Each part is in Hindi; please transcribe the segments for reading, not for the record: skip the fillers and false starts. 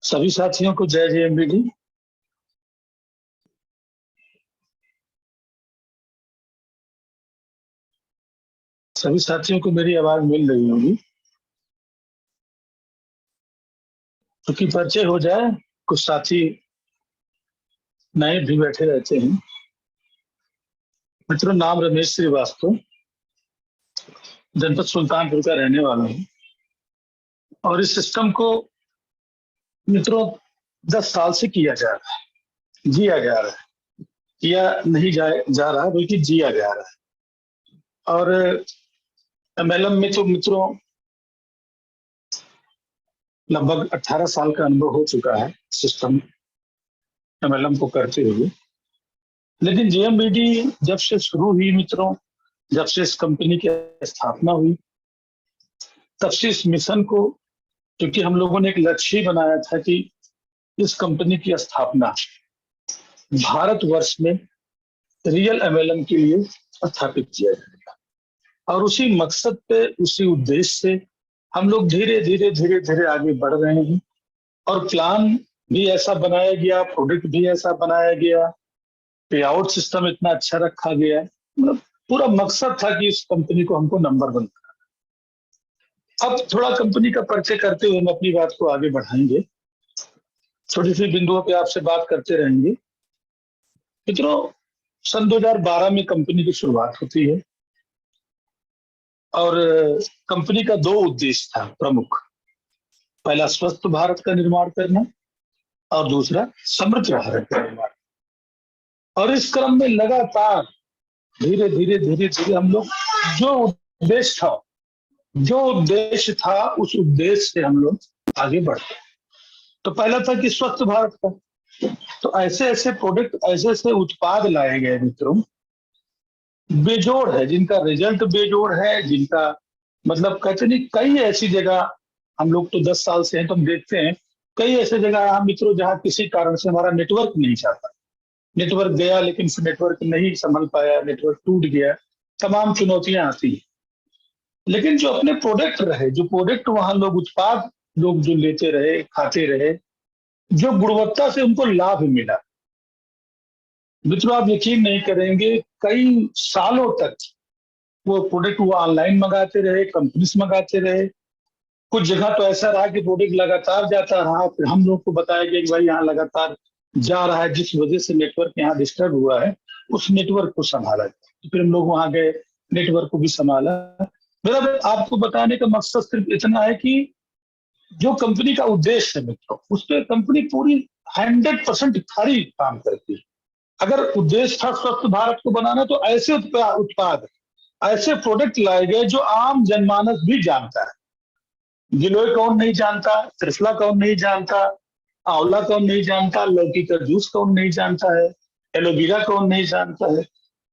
सभी साथियों को जय JMBD। सभी साथियों को मेरी आवाज मिल रही होगी, क्योंकि परिचय हो जाए। कुछ साथी नए भी बैठे रहते हैं। मित्रों, नाम रमेश श्रीवास्तव, जनपद सुल्तानपुर का रहने वाला हूँ और इस सिस्टम को मित्रों 10 साल से किया जा रहा है, जिया जा रहा है, किया नहीं जा रहा बल्कि जिया जा रहा है। और MLM में तो मित्रों लगभग 18 साल का अनुभव हो चुका है सिस्टम MLM को करते हुए। लेकिन JMBD जब से शुरू हुई मित्रों, जब से इस कंपनी की स्थापना हुई, तब से इस मिशन को, क्योंकि हम लोगों ने एक लक्ष्य बनाया था कि इस कंपनी की स्थापना भारतवर्ष में रियल MLM के लिए स्थापित किया जाएगा। और उसी मकसद पे, उसी उद्देश्य से हम लोग धीरे धीरे आगे बढ़ रहे हैं। और प्लान भी ऐसा बनाया गया, प्रोडक्ट भी ऐसा बनाया गया, पे आउट सिस्टम इतना अच्छा रखा गया, मतलब पूरा मकसद था कि इस कंपनी को हमको नंबर 1 बनाना। अब थोड़ा कंपनी का परिचय करते हुए हम अपनी बात को आगे बढ़ाएंगे, छोटी सी बिंदुओं पे आपसे बात करते रहेंगे। मित्रों, सन 2012 में कंपनी की शुरुआत होती है और कंपनी का 2 उद्देश्य था प्रमुख। पहला स्वस्थ भारत का निर्माण करना और दूसरा समृद्ध भारत का निर्माण। और इस क्रम में लगातार धीरे हम लोग जो उद्देश्य था उस उद्देश्य से हम लोग आगे बढ़ते। तो पहला था कि स्वस्थ भारत का, तो ऐसे प्रोडक्ट, ऐसे उत्पाद लाए गए मित्रों, बेजोड़ है, जिनका रिजल्ट बेजोड़ है, जिनका मतलब कहते नहीं, कई ऐसी जगह हम लोग तो 10 साल से हैं, तो हम देखते हैं कई ऐसे जगह मित्रों जहाँ किसी कारण से हमारा नेटवर्क नहीं चाहता, नेटवर्क गया लेकिन फिर नेटवर्क नहीं संभल पाया, नेटवर्क टूट गया, तमाम चुनौतियां आती हैं। लेकिन जो अपने प्रोडक्ट रहे, जो प्रोडक्ट वहां लोग, उत्पाद लोग जो लेते रहे, खाते रहे, जो गुणवत्ता से उनको लाभ मिला, मित्रों आप यकीन नहीं करेंगे, कई सालों तक वो प्रोडक्ट वो ऑनलाइन मंगाते रहे, कंपनी से मंगाते रहे। कुछ जगह तो ऐसा रहा कि प्रोडक्ट लगातार जाता रहा, फिर हम लोग को बताया गया कि भाई यहाँ लगातार जा रहा है, जिस वजह से नेटवर्क यहाँ डिस्टर्ब हुआ है, उस नेटवर्क को संभाला। तो फिर हम लोग वहां गए, नेटवर्क को भी संभाला। मेरा आपको बताने का मकसद सिर्फ इतना है कि जो कंपनी का उद्देश्य है मित्रों, उस पर कंपनी पूरी 100% खरी काम करती है। अगर उद्देश्य था स्वस्थ भारत को बनाना, तो ऐसे उत्पाद, ऐसे प्रोडक्ट लाए गए जो आम जनमानस भी जानता है। गिलोय कौन नहीं जानता, त्रिफला कौन नहीं जानता, आंवला कौन नहीं जानता, लौकी का जूस कौन नहीं जानता है, एलोवेरा कौन नहीं जानता है।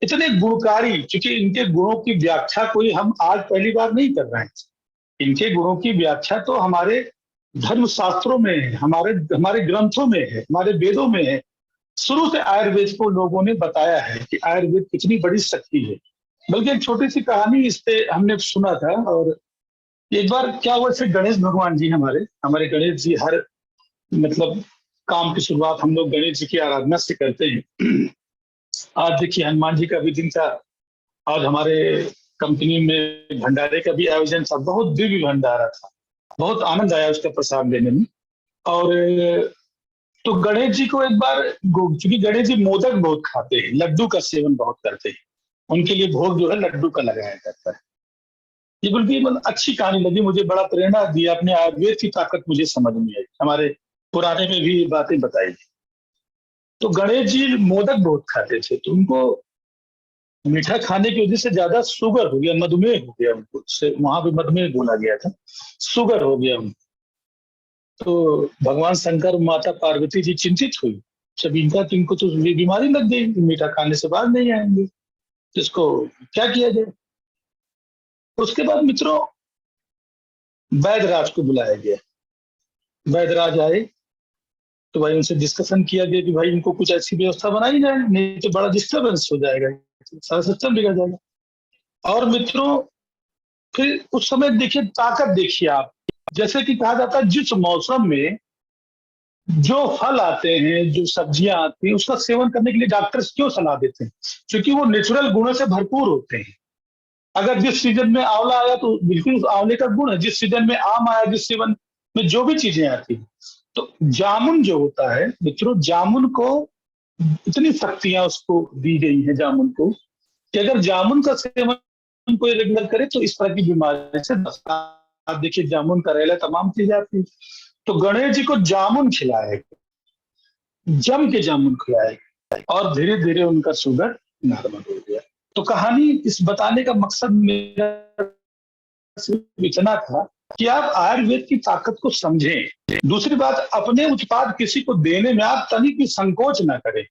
इतने गुणकारी, क्योंकि इनके गुणों की व्याख्या कोई हम आज पहली बार नहीं कर रहे हैं। इनके गुणों की व्याख्या तो हमारे धर्म शास्त्रों में है, हमारे ग्रंथों में है, हमारे वेदों में है। शुरू से आयुर्वेद को लोगों ने बताया है कि आयुर्वेद कितनी बड़ी शक्ति है। बल्कि एक छोटी सी कहानी इस पे हमने सुना था। और एक बार क्या हुआ, से गणेश भगवान जी, हमारे गणेश जी, हर मतलब काम की शुरुआत हम लोग गणेश जी की आराधना से करते हैं। आज देखिए हनुमान जी का भी दिन था, आज हमारे कंपनी में भंडारे का भी आयोजन था, बहुत दिव्य भंडारा था, बहुत आनंद आया उसका प्रसाद लेने में। और तो गणेश जी को एक बार, क्योंकि गणेश जी मोदक बहुत खाते हैं, लड्डू का सेवन बहुत करते हैं, उनके लिए भोग जो है लड्डू का लगाया जाता है। ये बिल्कुल मतलब अच्छी कहानी लगी मुझे, बड़ा प्रेरणा दिया, अपने आयुर्वेद की ताकत मुझे समझ में आई, हमारे पुराने में भी बातें बताई। तो गणेश जी मोदक बहुत खाते थे, तो उनको मीठा खाने की वजह से ज्यादा शुगर हो गया, मधुमेह हो गया उनको, वहां पे मधुमेह बोला गया था, शुगर हो गया उनको। तो भगवान शंकर, माता पार्वती जी चिंतित हुई, जब इनको तो ये बीमारी लग गई, मीठा खाने से बाहर नहीं आएंगे, इसको क्या किया जाए। उसके बाद मित्रों वैद्यराज को बुलाया गया, वैद्यराज आए, तो भाई उनसे डिस्कशन किया गया कि भाई इनको कुछ ऐसी व्यवस्था बनाई जाए, नहीं तो बड़ा डिस्टर्बेंस हो जाएगा, सारा सिस्टम बिगड़ जाएगा। और मित्रों फिर उस समय देखिए, ताकत देखिए आप, जैसे कि कहा जाता है जिस मौसम में जो फल आते हैं, जो सब्जियां आती हैं, उसका सेवन करने के लिए डॉक्टर्स क्यों सलाह देते हैं? क्योंकि वो नेचुरल गुणों से भरपूर होते हैं। अगर जिस सीजन में आंवला आया तो बिल्कुल उस आंवले का गुण है, जिस सीजन में आम आया, जिस सीजन में जो भी चीजें आती हैं। तो जामुन जो होता है मित्रों, जामुन को इतनी शक्तियां उसको दी गई है जामुन को, कि अगर जामुन का सेवन कोई रेगुलर करे तो इस तरह की बीमारी से बचता है। आप देखिए जामुन, करेला, तमाम चीजें आती है। तो गणेश जी को जामुन खिलाया, जम के जामुन खिलाया, और धीरे धीरे उनका शुगर नॉर्मल हो गया। तो कहानी इस बताने का मकसद मेरा सिर्फ इतना था कि आप आयुर्वेद की ताकत को समझें। दूसरी बात, अपने उत्पाद किसी को देने में आप तनिक भी संकोच ना करें।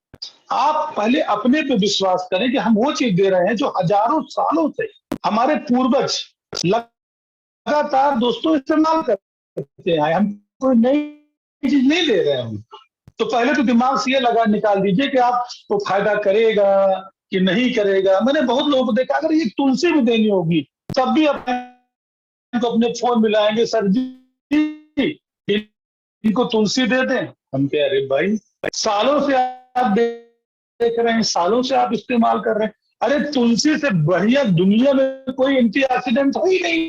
आप पहले अपने पे विश्वास करें कि हम वो चीज दे रहे हैं जो हजारों सालों से हमारे पूर्वज लगातार दोस्तों इस्तेमाल करते आए। हम कोई नई चीज नहीं दे रहे हैं। तो पहले तो दिमाग से ये लगा निकाल दीजिए कि आप वो फायदा करेगा कि नहीं करेगा। मैंने बहुत लोगों को देखा, अगर ये तुलसी भी देनी होगी तब भी अपने फोन मिलाएंगे, सर जी इनको तुलसी दे दें। हम कह अरे भाई, सालों से आप देख रहे हैं, सालों से आप इस्तेमाल कर रहे हैं। अरे तुलसी से बढ़िया दुनिया में कोई एंटीऑक्सीडेंट ही नहीं।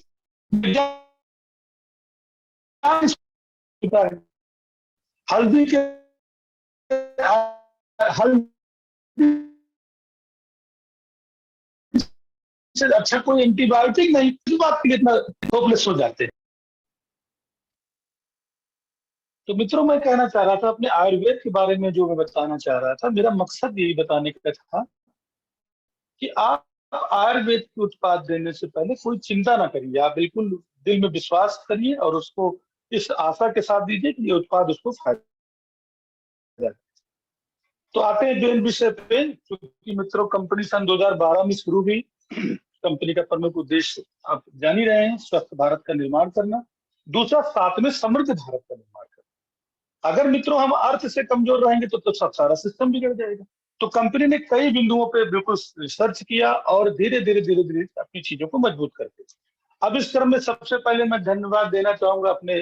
हल्दी के हल्दी से अच्छा कोई एंटीबायोटिक नहीं। इस बात के इतना होपलेस हो जाते हैं। तो मित्रों, मैं कहना चाह रहा था अपने आयुर्वेद के बारे में, जो मैं बताना चाह रहा था, मेरा मकसद यही बताने का था कि आप आयुर्वेद के उत्पाद देने से पहले कोई चिंता ना करिए। आप बिल्कुल दिल में विश्वास करिए और उसको इस आशा के साथ दीजिए कि ये उत्पाद उसको फायदा। तो आते हैं मेन विषय पे, क्योंकि मित्रों कंपनी सन 2012 में शुरू हुई। कंपनी का प्रमुख उद्देश्य आप जान ही रहे हैं, स्वस्थ भारत का निर्माण करना। दूसरा, साथ में समृद्ध भारत का निर्माण करना। अगर मित्रों हम अर्थ से कमजोर रहेंगे तो सब सारा सिस्टम बिगड़ जाएगा। तो कंपनी ने कई बिंदुओं पे बिल्कुल रिसर्च किया और धीरे धीरे अपनी चीजों को मजबूत करते। अब इस क्रम में सबसे पहले मैं धन्यवाद देना चाहूंगा अपने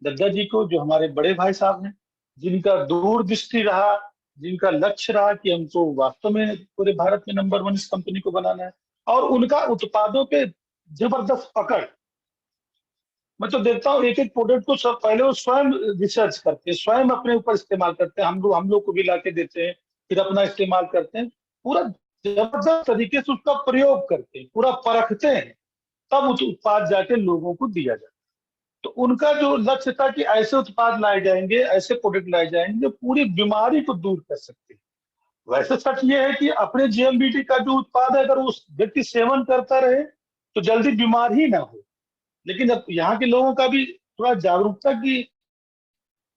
दद्दा जी को, जो हमारे बड़े भाई साहब हैं, जिनका दूरदृष्टि रहा, जिनका लक्ष्य रहा कि हमको वास्तव में पूरे भारत में नंबर वन इस कंपनी को बनाना है। और उनका उत्पादों पे जबरदस्त पकड़। मैं तो देखता हूँ एक एक प्रोडक्ट को सब पहले वो स्वयं रिसर्च करते हैं, स्वयं अपने ऊपर इस्तेमाल करते हैं। हम लोग को भी लाके देते हैं, फिर अपना इस्तेमाल करते हैं। पूरा जबरदस्त तरीके से उसका प्रयोग करते हैं, पूरा परखते हैं, तब उस उत्पाद जाके लोगों को दिया जाता है। तो उनका जो लक्ष्य था कि ऐसे उत्पाद लाए जाएंगे, ऐसे प्रोडक्ट लाए जाएंगे जो पूरी बीमारी को दूर कर सकते हैं। वैसे सच ये है कि अपने जीएमबीटी का जो उत्पाद है, अगर उस व्यक्ति सेवन करता रहे तो जल्दी बीमार ही ना हो। लेकिन अब यहाँ के लोगों का भी थोड़ा जागरूकता की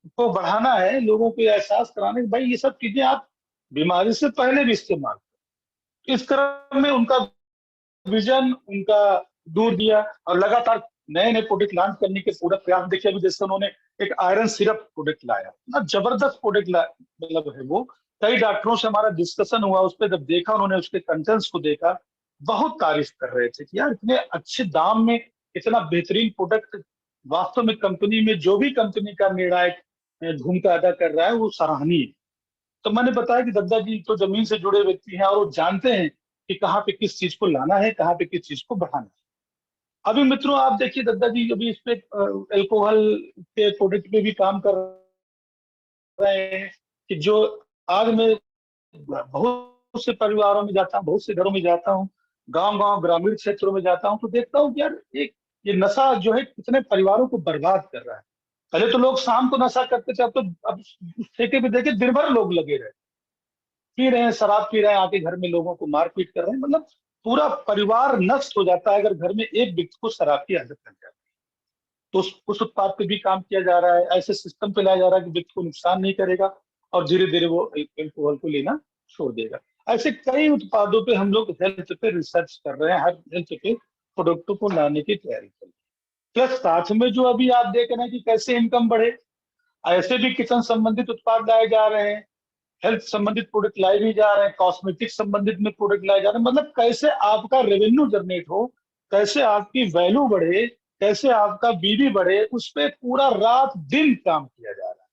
को बढ़ाना है, लोगों को एहसास कराना कि भाई ये सब चीजें आप बीमारी से पहले भी इस्तेमाल करें। इस क्रम में उनका विजन, उनका दूर दिया और लगातार नए नए प्रोडक्ट लॉन्च करने के पूरा प्रयास। देखिए अभी जैसे उन्होंने एक आयरन सिरप प्रोडक्ट लाया ना, जबरदस्त प्रोडक्ट मतलब है वो। कई डॉक्टरों से हमारा डिस्कशन हुआ उस पर, जब देखा उन्होंने उसके कंटेंट्स को देखा, बहुत तारीफ कर रहे थे कि यार इतने अच्छे दाम में इतना बेहतरीन प्रोडक्ट। वास्तव में कंपनी में जो भी कंपनी का निर्णायक भूमिका अदा कर रहा है वो सराहनीय है। तो मैंने बताया कि दद्दा जी तो जमीन से जुड़े व्यक्ति हैं और वो जानते हैं कि कहाँ पे किस चीज को लाना है, कहाँ पे किस चीज को बढ़ाना है। अभी मित्रों आप देखिए दद्दा जी अभी इस पे एल्कोहल के प्रोडक्ट पे भी काम कर रहे हैं। कि जो आज मैं बहुत से परिवारों में जाता हूँ, बहुत से घरों में जाता हूँ, गांव गांव ग्रामीण क्षेत्रों में जाता हूँ, तो देखता हूँ कि यार एक ये नशा जो है कितने परिवारों को बर्बाद कर रहा है। पहले तो लोग शाम को नशा करते थे, अब उस ठेके पे देखे दिन भर लोग लगे रहे, पी रहे हैं, शराब पी रहे हैं, आके घर में लोगों को मारपीट कर रहे हैं। मतलब पूरा परिवार नष्ट हो जाता है अगर घर में एक व्यक्ति को शराब की आदत लग जाती है। तो उस उत्पाद पे भी काम किया जा रहा है, ऐसे सिस्टम पे लाया जा रहा है कि व्यक्ति को नुकसान नहीं करेगा और धीरे धीरे वो एल्कोहल को लेना छोड़ देगा। ऐसे कई उत्पादों पे हम लोग हेल्थ पे रिसर्च कर रहे हैं, हर हेल्थ पे प्रोडक्टों को लाने की तैयारी कर रहे हैं। प्लस साथ में जो अभी आप देख रहे हैं कि कैसे इनकम बढ़े, ऐसे भी किचन संबंधित उत्पाद लाए जा रहे हैं, हेल्थ संबंधित प्रोडक्ट लाए भी जा रहे हैं, कॉस्मेटिक संबंधित में प्रोडक्ट लाए जा रहे हैं। मतलब कैसे आपका रेवेन्यू जनरेट हो, कैसे आपकी वैल्यू बढ़े, कैसे आपका बीवी बढ़े, उस पर पूरा रात दिन काम किया जा रहा है।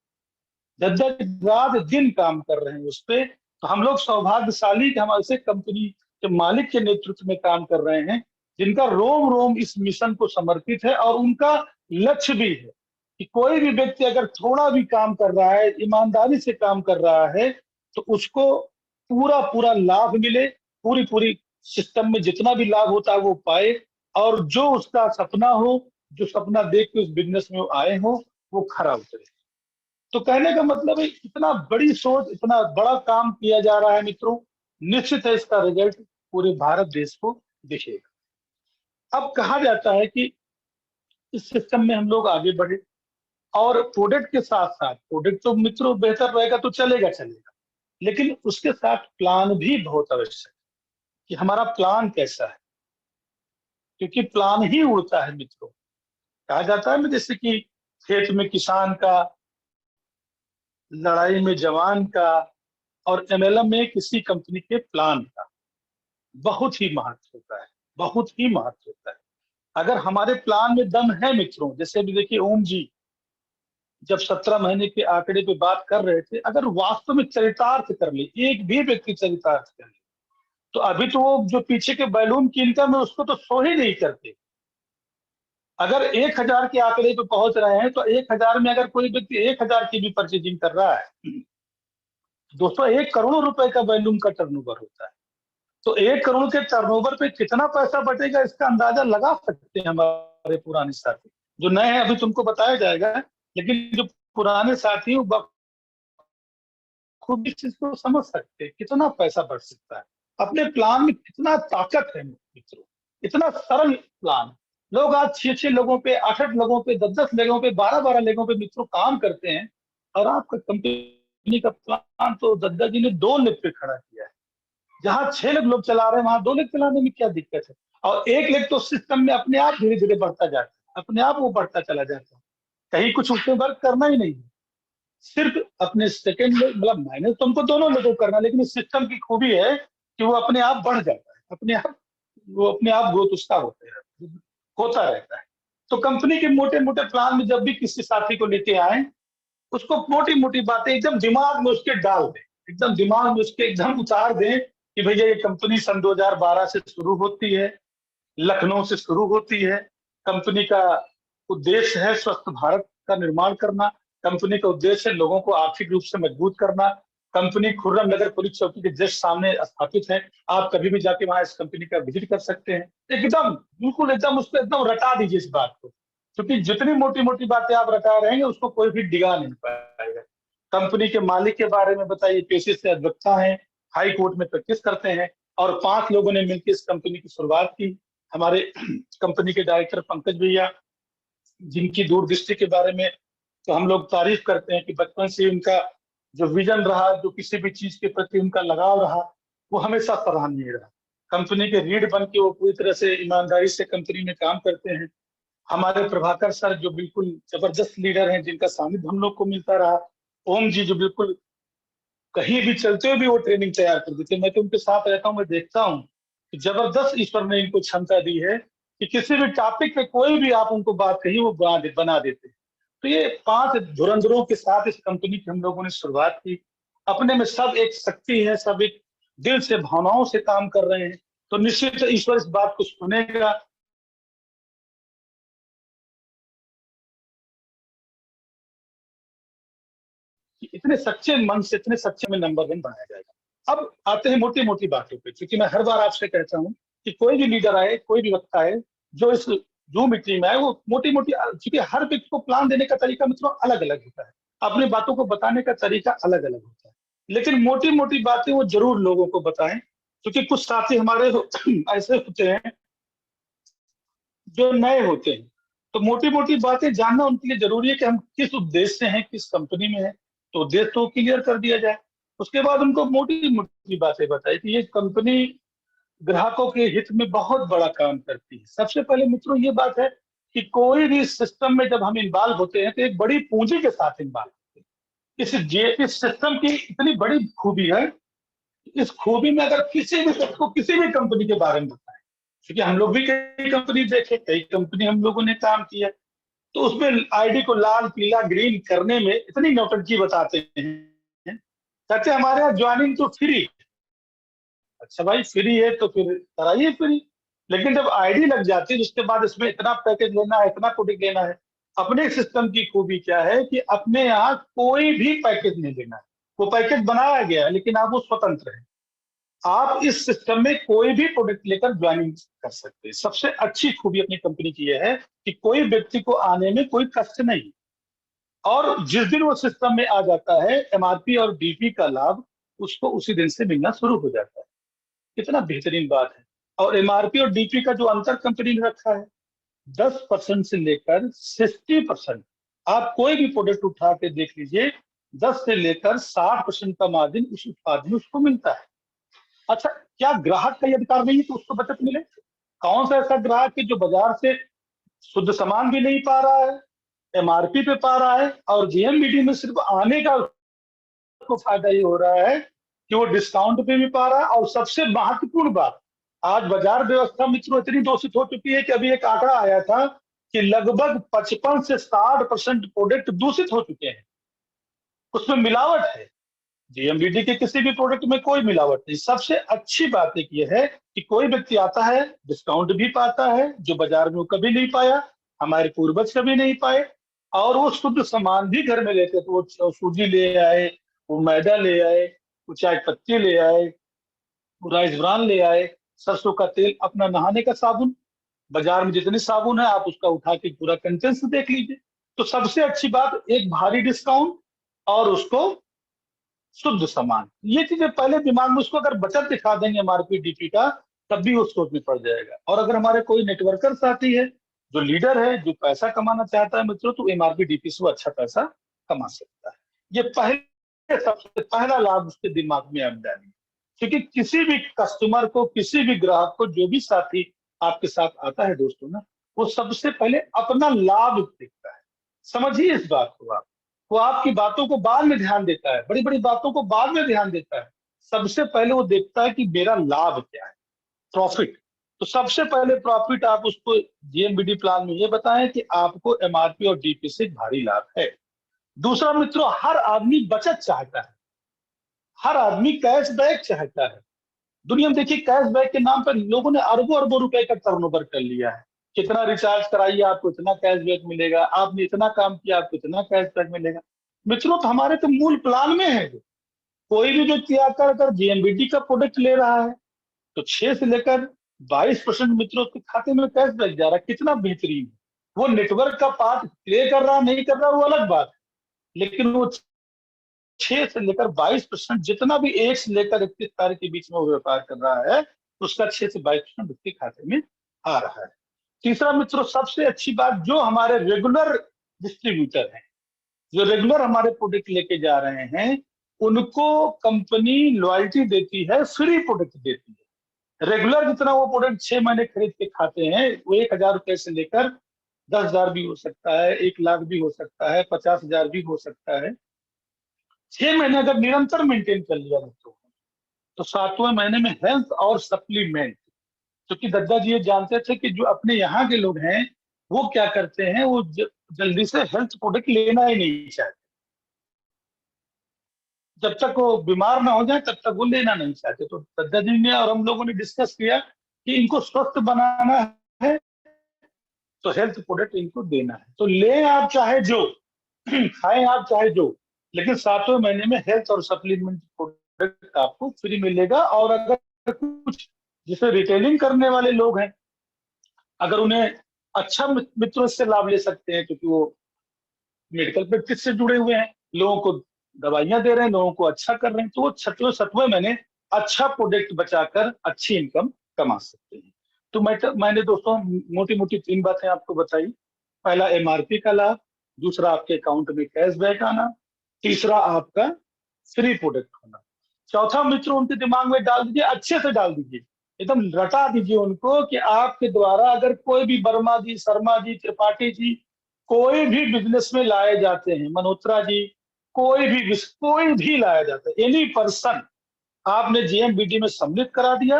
जद्दा रात दिन काम कर रहे हैं उस पे। तो हम लोग सौभाग्यशाली कि हम ऐसे कंपनी के मालिक के नेतृत्व में काम कर रहे हैं जिनका रोम रोम इस मिशन को समर्पित है, और उनका लक्ष्य भी है कि कोई भी व्यक्ति अगर थोड़ा भी काम कर रहा है, ईमानदारी से काम कर रहा है, तो उसको पूरा पूरा लाभ मिले, पूरी पूरी सिस्टम में जितना भी लाभ होता है वो पाए, और जो उसका सपना हो, जो सपना देख के उस बिजनेस में वो आए हो, वो खरा उतरे। तो कहने का मतलब है इतना बड़ी सोच, इतना बड़ा काम किया जा रहा है मित्रों, निश्चित है इसका रिजल्ट पूरे भारत देश को दिखेगा। अब कहा जाता है कि इस सिस्टम में हम लोग आगे बढ़े, और प्रोडक्ट के साथ साथ, प्रोडक्ट तो मित्रों बेहतर रहेगा तो चलेगा चलेगा, लेकिन उसके साथ प्लान भी बहुत आवश्यक है कि हमारा प्लान कैसा है, क्योंकि प्लान ही उड़ता है मित्रों। कहा जाता है ना, जैसे कि खेत में किसान का, लड़ाई में जवान का, और एमएलएम में किसी कंपनी के प्लान का बहुत ही महत्व होता है, बहुत ही महत्व होता है। अगर हमारे प्लान में दम है मित्रों, जैसे भी देखिए ओम जी जब 17 महीने के आंकड़े पे बात कर रहे थे, अगर वास्तव में चरितार्थ कर ले, एक भी व्यक्ति चरितार्थ कर ले, तो अभी तो वो जो पीछे के बैलून की इनकम है उसको तो शो ही नहीं करते। अगर 1000 के आंकड़े पे पहुंच रहे हैं, तो 1000 में अगर कोई व्यक्ति 1000 की भी परचेजिंग कर रहा है, दोस्तों 1 करोड़ रुपए का वैल्यूम का टर्नओवर होता है। तो 1 करोड़ के टर्नओवर पे कितना पैसा बटेगा इसका अंदाजा लगा सकते हैं हमारे पुराने साथी। जो नए हैं अभी तुमको बताया जाएगा, लेकिन जो पुराने साथी खूब इस चीज को समझ सकते हैं कितना पैसा बढ़ सकता है। अपने प्लान में कितना ताकत है मित्रों, इतना सरल प्लान। लोग आज 6-6 लोगों पे, 8-8 लोगों पे, 10-10 लोगों पे, 12-12 लोगों पे मित्रों काम करते हैं, और आपका कंपनी का प्लान तो दद्दा जी ने 2 लेग पे खड़ा किया है। जहां 6 लोग चला रहे हैं वहां 2 लेग चलाने में क्या दिक्कत है? और 1 लेग तो सिस्टम में अपने आप धीरे धीरे बढ़ता जाता है, अपने आप वो बढ़ता चला जाता है, कहीं कुछ उसमें वर्क करना ही नहीं है। सिर्फ अपने सेकंड में, मतलब माइनस तो हमको दोनों लोगों को करना, लेकिन इस सिस्टम की खूबी है कि वो अपने आप बढ़ जाता है, अपने आप वो अपने आप ग्रोथ उसका होता रहता है। तो कंपनी के मोटे मोटे प्लान में जब भी किसी साथी को लेके आए, उसको मोटी मोटी बातें एकदम दिमाग में उसके डाल दें, एकदम दिमाग में उसके एकदम उतार दें कि भैया ये कंपनी सन 2012 से शुरू होती है, लखनऊ से शुरू होती है। कंपनी का उद्देश्य है स्वस्थ भारत का निर्माण करना। कंपनी का उद्देश्य है लोगों को आर्थिक रूप से मजबूत करना। कंपनी खुर्रम नगर पुलिस चौकी के जस्ट सामने स्थापित है। आप कभी भी जाके वहां इस कंपनी का विजिट कर सकते हैं। एकदम बिल्कुल एकदम उसको एकदम रटा दीजिए इस बात को, क्योंकि जितनी मोटी मोटी बातें आप रटा रहेंगे उसको कोई भी डिगा नहीं पाएगा। कंपनी के मालिक के बारे में बताइए, पेशे से अधिवक्ता हैं, हाई कोर्ट में प्रैक्टिस करते हैं, और 5 लोगों ने मिलकर इस कंपनी की शुरुआत की। हमारे कंपनी के डायरेक्टर पंकज भैया, जिनकी दूरदृष्टि के बारे में तो हम लोग तारीफ करते हैं कि बचपन से उनका जो विजन रहा, जो किसी भी चीज के प्रति उनका लगाव रहा, वो हमेशा सराहनीय रहा। कंपनी के रीढ़ बन के वो पूरी तरह से ईमानदारी से कंपनी में काम करते हैं। हमारे प्रभाकर सर जो बिल्कुल जबरदस्त लीडर हैं, जिनका सानिध्य हम लोग को मिलता रहा। ओम जी जो बिल्कुल कहीं भी चलते हुए भी वो ट्रेनिंग तैयार कर देते। मैं तो उनके साथ रहता हूँ, मैं देखता हूँ कि जबरदस्त ईश्वर ने इनको क्षमता दी है कि किसी भी टॉपिक पे कोई भी आप उनको बात कही वो बना देते। तो ये 5 धुरंधरों के साथ इस कंपनी की हम लोगों ने शुरुआत की। अपने में सब एक शक्ति है, सब एक दिल से भावनाओं से काम कर रहे हैं, तो निश्चित ईश्वर इस बात को सुनेगा। कि इतने सच्चे मन से, इतने सच्चे में नंबर 1 बनाया जाएगा। अब आते हैं मोटी मोटी बातों पे, क्योंकि मैं हर बार आपसे कहता हूँ कि कोई भी लीडर आए, कोई भी वक्ता आए जो इस जूम मीटिंग में आए, वो मोटी मोटी, क्योंकि हर व्यक्ति को प्लान देने का तरीका मित्रों अलग अलग होता है, अपनी बातों को बताने का तरीका अलग अलग होता है, लेकिन मोटी मोटी बातें वो जरूर लोगों को बताएं। क्योंकि कुछ साथी हमारे ऐसे होते हैं जो नए होते हैं, तो मोटी मोटी बातें जानना उनके लिए जरूरी है कि हम किस उद्देश्य से हैं, किस कंपनी में है, तो उद्देश्य तो क्लियर कर दिया जाए। उसके बाद उनको मोटी मोटी बातें बताई कि ये कंपनी ग्राहकों के हित में बहुत बड़ा काम करती है। सबसे पहले मित्रों ये बात है कि कोई भी सिस्टम में जब हम इन्वॉल्व होते हैं तो एक बड़ी पूंजी के साथ इन्वॉल्व होते हैं। इस सिस्टम की इतनी बड़ी खूबी है, इस खूबी में अगर किसी भी व्यक्ति को किसी भी कंपनी के बारे में बताएं, क्योंकि हम लोग भी कई कंपनी देखे, कई कंपनी हम लोगों ने काम किया, तो उसमें आईडी को लाल पीला ग्रीन करने में इतनी नौटंकी बताते हैं, कहते हमारे यहाँ ज्वाइनिंग तो फ्री। अच्छा भाई फ्री है तो फिर कराइए फ्री, लेकिन जब आईडी लग जाती है उसके बाद इसमें इतना पैकेज लेना है, इतना प्रोडक्ट लेना है। अपने सिस्टम की खूबी क्या है कि अपने यहाँ कोई भी पैकेज नहीं लेना है, वो पैकेज बनाया गया है लेकिन आप वो स्वतंत्र है। आप इस सिस्टम में कोई भी प्रोडक्ट लेकर ज्वाइनिंग कर सकते हैं। सबसे अच्छी खूबी अपनी कंपनी की यह है कि कोई व्यक्ति को आने में कोई कष्ट नहीं, और जिस दिन वो सिस्टम में आ जाता है एमआरपी और डीपी का लाभ उसको उसी दिन से मिलना शुरू हो जाता है। कितना बेहतरीन बात है। और एमआरपी और डीपी का जो अंतर कंपनी ने रखा है 10% से लेकर 60%। आप कोई भी प्रोडक्ट उठा के देख लीजिए, 10 से लेकर 60% का मार्जिन उस उत्पाद में उसको मिलता है। अच्छा, क्या ग्राहक का ये अधिकार नहीं है कि उसको बचत मिले? कौन सा ऐसा ग्राहक है जो बाजार से शुद्ध सामान भी नहीं पा रहा है, एमआरपी पे पा रहा है, और जीएमबीडी में सिर्फ आने का उसको फायदा ये हो रहा है कि वो डिस्काउंट पे भी पा रहा है। और सबसे महत्वपूर्ण बात, आज बाजार व्यवस्था मित्रों इतनी दूषित हो चुकी है कि अभी एक आंकड़ा आया था कि लगभग 55 से 60% प्रोडक्ट दूषित हो चुके हैं, उसमें मिलावट है। जीएमबीडी के किसी भी प्रोडक्ट में कोई मिलावट नहीं। सबसे अच्छी बात एक ये है कि कोई व्यक्ति आता है डिस्काउंट भी पाता है, जो बाजार में वो कभी नहीं पाया, हमारे पूर्वज कभी नहीं पाए, और वो शुद्ध सामान भी घर में लेते, तो वो सूजी ले आए, वो मैदा ले आए, वो चाय पत्ती ले आए, वो राइस ब्रान ले आए, सरसों का तेल, अपना नहाने का साबुन, बाजार में जितने साबुन है आप उसका उठा के पूरा कंटेंट्स देख लीजिए। तो सबसे अच्छी बात, एक भारी डिस्काउंट और उसको शुद्ध सामान। ये चीजें पहले दिमाग में, उसको अगर बचत दिखा देंगे एमआरपी डीपी का, तब भी वो सोच में पड़ जाएगा। और अगर हमारे कोई नेटवर्कर साथी है जो लीडर है, जो पैसा कमाना चाहता है मित्रों, तो एमआरपी डीपी से वो अच्छा पैसा कमा सकता है। ये पहले सबसे पहला लाभ उसके दिमाग में अब डालिए, क्योंकि किसी भी कस्टमर को, किसी भी ग्राहक को, जो भी साथी आपके साथ आता है दोस्तों ना, वो सबसे पहले अपना लाभ देखता है। समझिए इस बात को आप। वो आपकी बातों को बाद में ध्यान देता है, बड़ी बड़ी बातों को बाद में ध्यान देता है। सबसे पहले वो देखता है कि मेरा लाभ क्या है, प्रॉफिट। तो सबसे पहले प्रॉफिट आप उसको जीएमबीडी प्लान में ये बताएं कि आपको एमआरपी और डीपी से भारी लाभ है। दूसरा मित्रों, हर आदमी बचत चाहता है, हर आदमी कैशबैक चाहता है। दुनिया में देखिए, कैशबैक के नाम पर लोगों ने अरबों अरबों रुपए का टर्नओवर कर लिया है। कितना रिचार्ज कराइए आपको इतना कैशबैक मिलेगा, आपने इतना काम किया आपको इतना कैशबैक मिलेगा। मित्रों, तो हमारे तो मूल प्लान में है। कोई भी व्यक्ति आकर अगर जीएमबीडी का प्रोडक्ट ले रहा है तो 6 से लेकर 22% मित्रों के खाते में कैशबैक जा रहा है। कितना बेहतरीन है। वो नेटवर्क का पार्ट प्ले कर रहा नहीं कर रहा वो अलग बात है, लेकिन वो 6 से लेकर 22% जितना भी 1 से लेकर 31 तारीख के बीच में वो व्यापार कर रहा है, उसका 6 से 22% उसके खाते में आ रहा है। तीसरा मित्रों, सबसे अच्छी बात, जो हमारे रेगुलर डिस्ट्रीब्यूटर हैं, जो रेगुलर हमारे प्रोडक्ट लेके जा रहे हैं, उनको कंपनी लॉयल्टी देती है, फ्री प्रोडक्ट देती है। रेगुलर जितना वो प्रोडक्ट 6 महीने खरीद के खाते हैं, वो 1,000 रुपए से लेकर 10,000 भी हो सकता है, 1 लाख भी हो सकता है, 50,000 भी हो सकता है। 6 महीने अगर निरंतर मेंटेन कर लिया बच्चों, तो 7वें महीने में हेल्थ और सप्लीमेंट, क्योंकि दद्दा जी ये जानते थे कि जो अपने यहाँ के लोग हैं वो क्या करते हैं, वो जल्दी से हेल्थ प्रोडक्ट लेना ही नहीं चाहते। जब तक वो बीमार ना हो जाए तब तक वो लेना नहीं चाहते। तो दद्दा जी ने और हम लोगों ने डिस्कस किया कि इनको स्वस्थ बनाना है तो हेल्थ प्रोडक्ट इनको देना है। तो ले आप चाहे जो, खाएं आप चाहे जो, लेकिन 7वें महीने में हेल्थ और सप्लीमेंट प्रोडक्ट आपको फ्री मिलेगा। और अगर कुछ जिसे रिटेलिंग करने वाले लोग हैं, अगर उन्हें अच्छा मित्रों से लाभ ले सकते हैं, क्योंकि वो मेडिकल प्रैक्टिस से जुड़े हुए हैं, लोगों को दवाइयां दे रहे हैं, लोगों को अच्छा कर रहे हैं, तो वो 7वें महीने अच्छा प्रोडक्ट बचाकर अच्छी इनकम कमा सकते हैं। तो मैंने दोस्तों मोटी मोटी 3 बातें आपको बताई। पहला एमआरपी का लाभ, दूसरा आपके अकाउंट में कैशबैक आना, तीसरा आपका फ्री प्रोडक्ट होना, चौथा मित्रों उनके दिमाग में डाल दीजिए, अच्छे से डाल दीजिए, एकदम रटा दीजिए उनको कि आपके द्वारा अगर कोई भी वर्मा जी, शर्मा जी, त्रिपाठी जी, कोई भी बिजनेस में लाए जाते हैं, मल्होत्रा जी, कोई भी लाया जाता है, एनी पर्सन, आपने जीएमबीडी में सम्मिलित करा दिया।